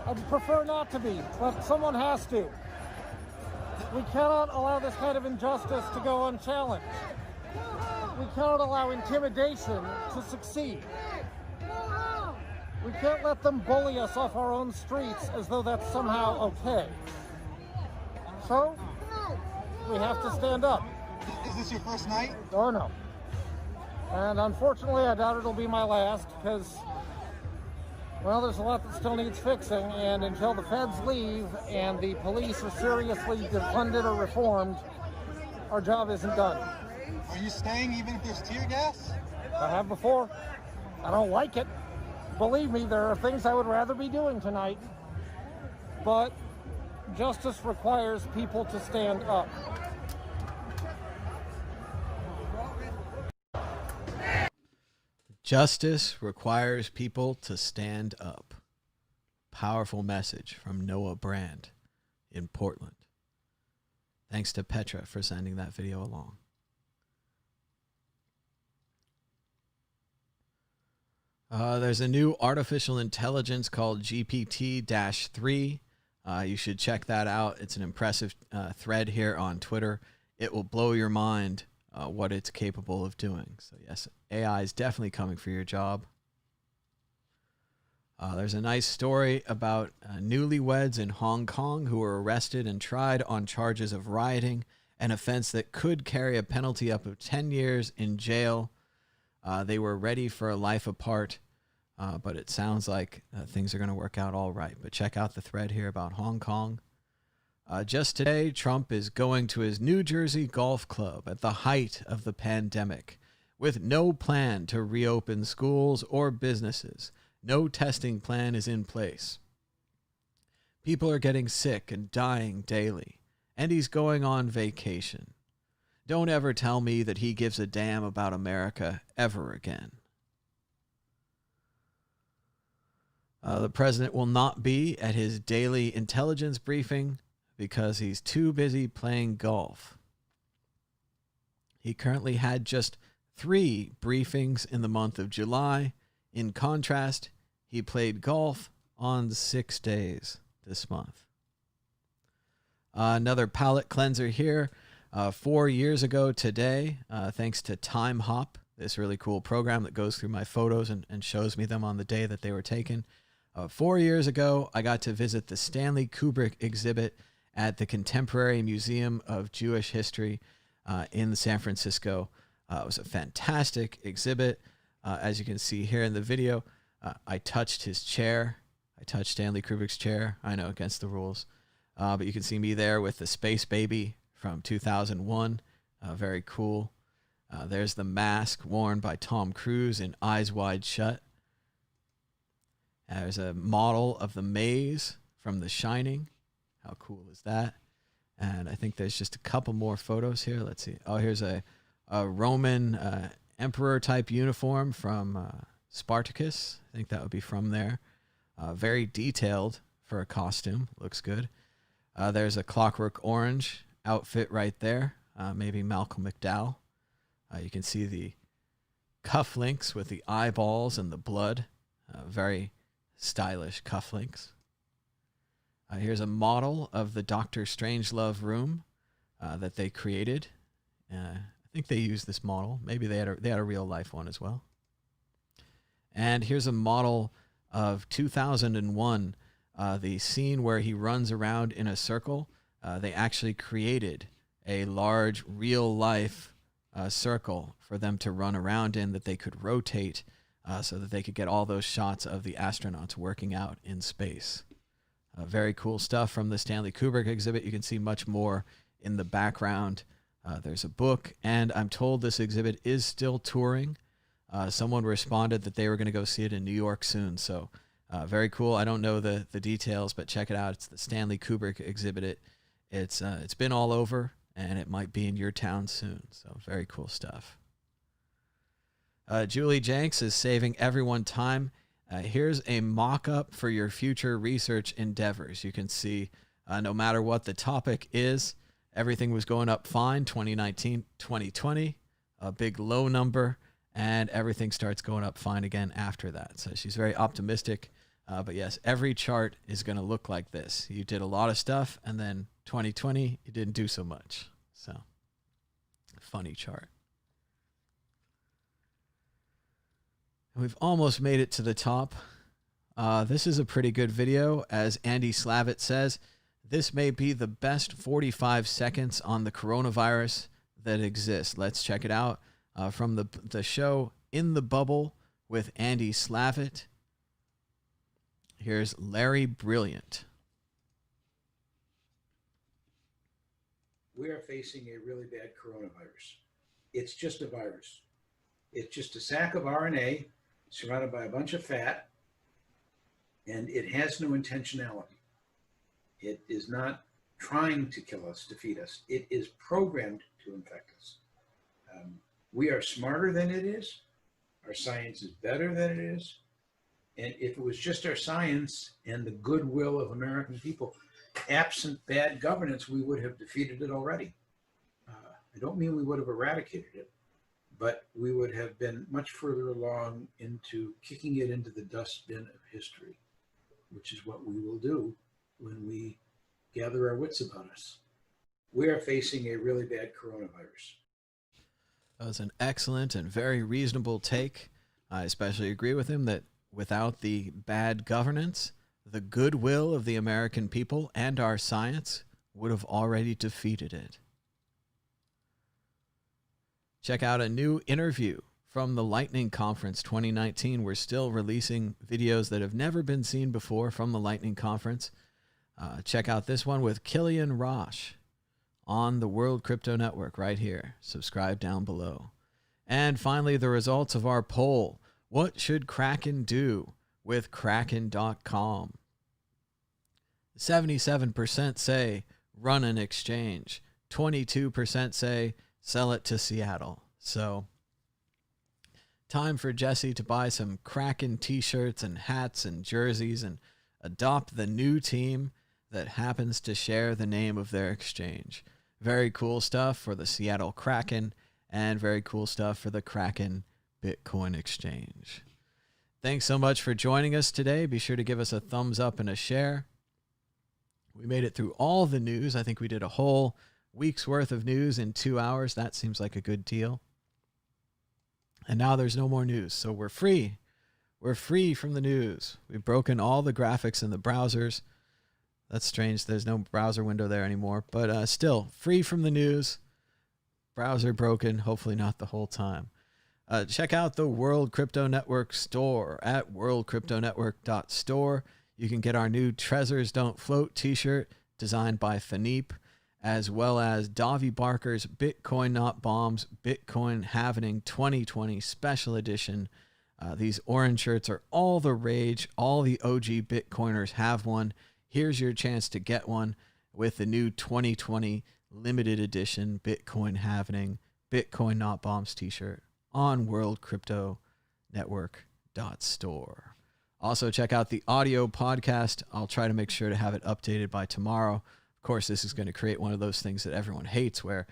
I'd prefer not to be, but someone has to. We cannot allow this kind of injustice to go unchallenged. We cannot allow intimidation to succeed. We can't let them bully us off our own streets as though that's somehow okay. So, we have to stand up. Is this your first night? Oh, no. And unfortunately, I doubt it'll be my last, because, well, there's a lot that still needs fixing, and until the feds leave and the police are seriously defunded or reformed, our job isn't done. Are you staying even if there's tear gas? I have before. I don't like it. Believe me, there are things I would rather be doing tonight. But justice requires people to stand up. Justice requires people to stand up. Powerful message from Noah Brand in Portland. Thanks to Petra for sending that video along. There's a new artificial intelligence called GPT-3. You should check that out. It's an impressive thread here on Twitter. It will blow your mind what it's capable of doing. So yes, AI is definitely coming for your job. There's a nice story about newlyweds in Hong Kong who were arrested and tried on charges of rioting, an offense that could carry a penalty up of 10 years in jail. They were ready for a life apart, but it sounds like things are going to work out all right. But check out the thread here about Hong Kong. Just today, Trump is going to his New Jersey golf club at the height of the pandemic with no plan to reopen schools or businesses. No testing plan is in place. People are getting sick and dying daily, and he's going on vacation. Don't ever tell me that he gives a damn about America ever again. The president will not be at his daily intelligence briefing because he's too busy playing golf. He currently had just 3 briefings in the month of July. In contrast, he played golf on 6 days this month. Another palate cleanser here. 4 years ago today, thanks to Time Hop, this really cool program that goes through my photos and shows me them on the day that they were taken. 4 years ago, I got to visit the Stanley Kubrick exhibit at the Contemporary Museum of Jewish History in San Francisco. It was a fantastic exhibit. As you can see here in the video, I touched his chair. I touched Stanley Kubrick's chair. I know, against the rules. But you can see me there with the Space Baby from 2001. Very cool. There's the mask worn by Tom Cruise in Eyes Wide Shut. There's a model of the maze from The Shining. How cool is that? And I think there's just a couple more photos here. Let's see. Oh, here's a Roman emperor type uniform from Spartacus. I think that would be from there. Very detailed for a costume. Looks good. There's a Clockwork Orange outfit right there. Maybe Malcolm McDowell. You can see the cufflinks with the eyeballs and the blood. Very stylish cufflinks. Here's a model of the Dr. Strangelove room that they created. I think they used this model. Maybe they had a real life one as well. And here's a model of 2001, the scene where he runs around in a circle. They actually created a large real life circle for them to run around in that they could rotate so that they could get all those shots of the astronauts working out in space. Very cool stuff from the Stanley Kubrick exhibit. You can see much more in the background. There's a book, and I'm told this exhibit is still touring. Someone responded that they were going to go see it in New York soon. So very cool. I don't know the details, but check it out. It's the Stanley Kubrick exhibit. It's been all over, and it might be in your town soon. So very cool stuff. Julie Jenks is saving everyone time. Here's a mock-up for your future research endeavors. You can see no matter what the topic is, everything was going up fine. 2019, 2020, a big low number, and everything starts going up fine again after that. So she's very optimistic. But yes, every chart is going to look like this. You did a lot of stuff, and then 2020, you didn't do so much. So, funny chart. We've almost made it to the top. This is a pretty good video. As Andy Slavitt says, this may be the best 45 seconds on the coronavirus that exists. Let's check it out from the show In the Bubble with Andy Slavitt. Here's Larry Brilliant. We are facing a really bad coronavirus. It's just a virus. It's just a sack of RNA surrounded by a bunch of fat, and it has no intentionality. It is not trying to kill us, to feed us. It is programmed to infect us. We are smarter than it is. Our science is better than it is. And if it was just our science and the goodwill of American people, absent bad governance, we would have defeated it already. I don't mean we would have eradicated it, but we would have been much further along into kicking it into the dustbin of history, which is what we will do when we gather our wits about us. We are facing a really bad coronavirus. That was an excellent and very reasonable take. I especially agree with him that without the bad governance, the goodwill of the American people and our science would have already defeated it. Check out a new interview from the Lightning Conference 2019. We're still releasing videos that have never been seen before from the Lightning Conference. Check out this one with Killian Roche on the World Crypto Network right here. Subscribe down below. And finally, the results of our poll. What should Kraken do with Kraken.com? 77% say run an exchange. 22% say sell it to Seattle. So, time for Jesse to buy some Kraken t-shirts and hats and jerseys and adopt the new team that happens to share the name of their exchange. Very cool stuff for the Seattle Kraken and very cool stuff for the Kraken Bitcoin exchange. Thanks so much for joining us today. Be sure to give us a thumbs up and a share. We made it through all the news. I think we did a whole week's worth of news in 2 hours. That seems like a good deal. And now there's no more news, so we're free. We're free from the news. We've broken all the graphics in the browsers. That's strange. There's no browser window there anymore, but still free from the news. Browser broken. Hopefully not the whole time. Check out the World Crypto Network store at worldcryptonetwork.store. You can get our new Treasures Don't Float t-shirt designed by Philippe, as well as Davi Barker's Bitcoin Not Bombs Bitcoin Happening 2020 Special Edition. These orange shirts are all the rage. All the OG Bitcoiners have one. Here's your chance to get one with the new 2020 limited edition Bitcoin Happening Bitcoin Not Bombs t-shirt on worldcryptonetwork.store. Also, check out the audio podcast. I'll try to make sure to have it updated by tomorrow. Of course, this is going to create one of those things that everyone hates where,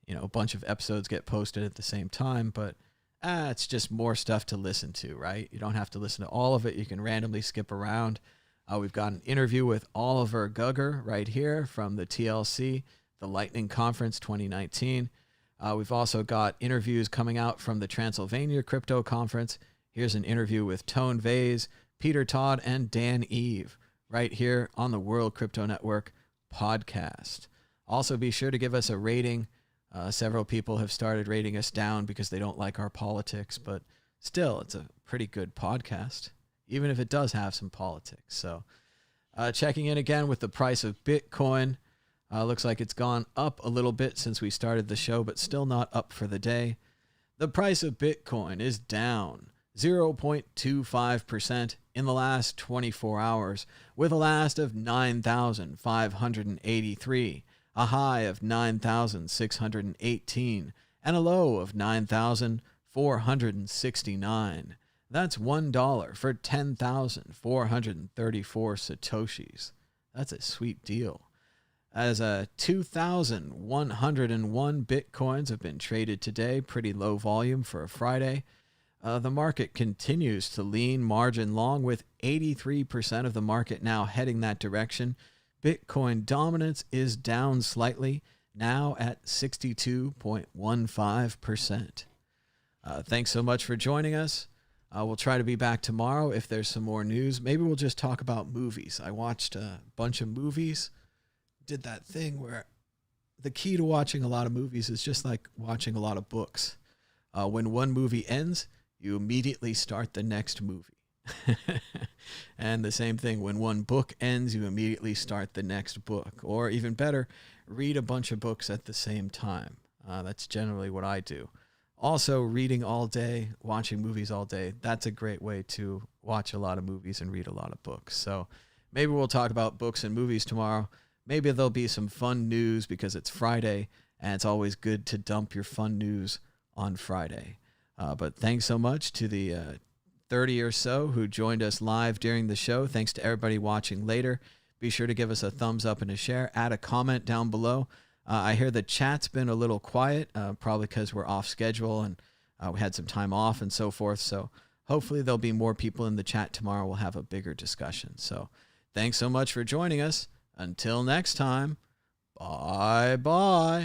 a bunch of episodes get posted at the same time, but it's just more stuff to listen to, right? You don't have to listen to all of it. You can randomly skip around. We've got an interview with Oliver Gugger right here from the TLC, the Lightning Conference 2019. We've also got interviews coming out from the Transylvania Crypto Conference. Here's an interview with Tone Vase, Peter Todd, and Dan Eve right here on the World Crypto Network podcast. Also, be sure to give us a rating. Several people have started rating us down because they don't like our politics, but still, it's a pretty good podcast, even if it does have some politics. So checking in again with the price of Bitcoin. Looks like it's gone up a little bit since we started the show, but still not up for the day. The price of Bitcoin is down 0.25% in the last 24 hours, with a last of 9,583, a high of 9,618, and a low of 9,469. That's $1 for 10,434 Satoshis. That's a sweet deal. As 2,101 Bitcoins have been traded today, pretty low volume for a Friday. The market continues to lean margin long, with 83% of the market now heading that direction. Bitcoin dominance is down slightly, now at 62.15%. Thanks so much for joining us. We'll try to be back tomorrow if there's some more news. Maybe we'll just talk about movies. I watched a bunch of movies. Did that thing where the key to watching a lot of movies is just like watching a lot of books. When one movie ends, you immediately start the next movie. And the same thing, when one book ends, you immediately start the next book. Or even better, read a bunch of books at the same time. That's generally what I do. Also, reading all day, watching movies all day, that's a great way to watch a lot of movies and read a lot of books. So maybe we'll talk about books and movies tomorrow. Maybe there'll be some fun news because it's Friday, and it's always good to dump your fun news on Friday. But thanks so much to the 30 or so who joined us live during the show. Thanks to everybody watching later. Be sure to give us a thumbs up and a share. Add a comment down below. I hear the chat's been a little quiet, probably because we're off schedule and we had some time off and so forth. So hopefully there'll be more people in the chat tomorrow. We'll have a bigger discussion. So thanks so much for joining us. Until next time, bye-bye.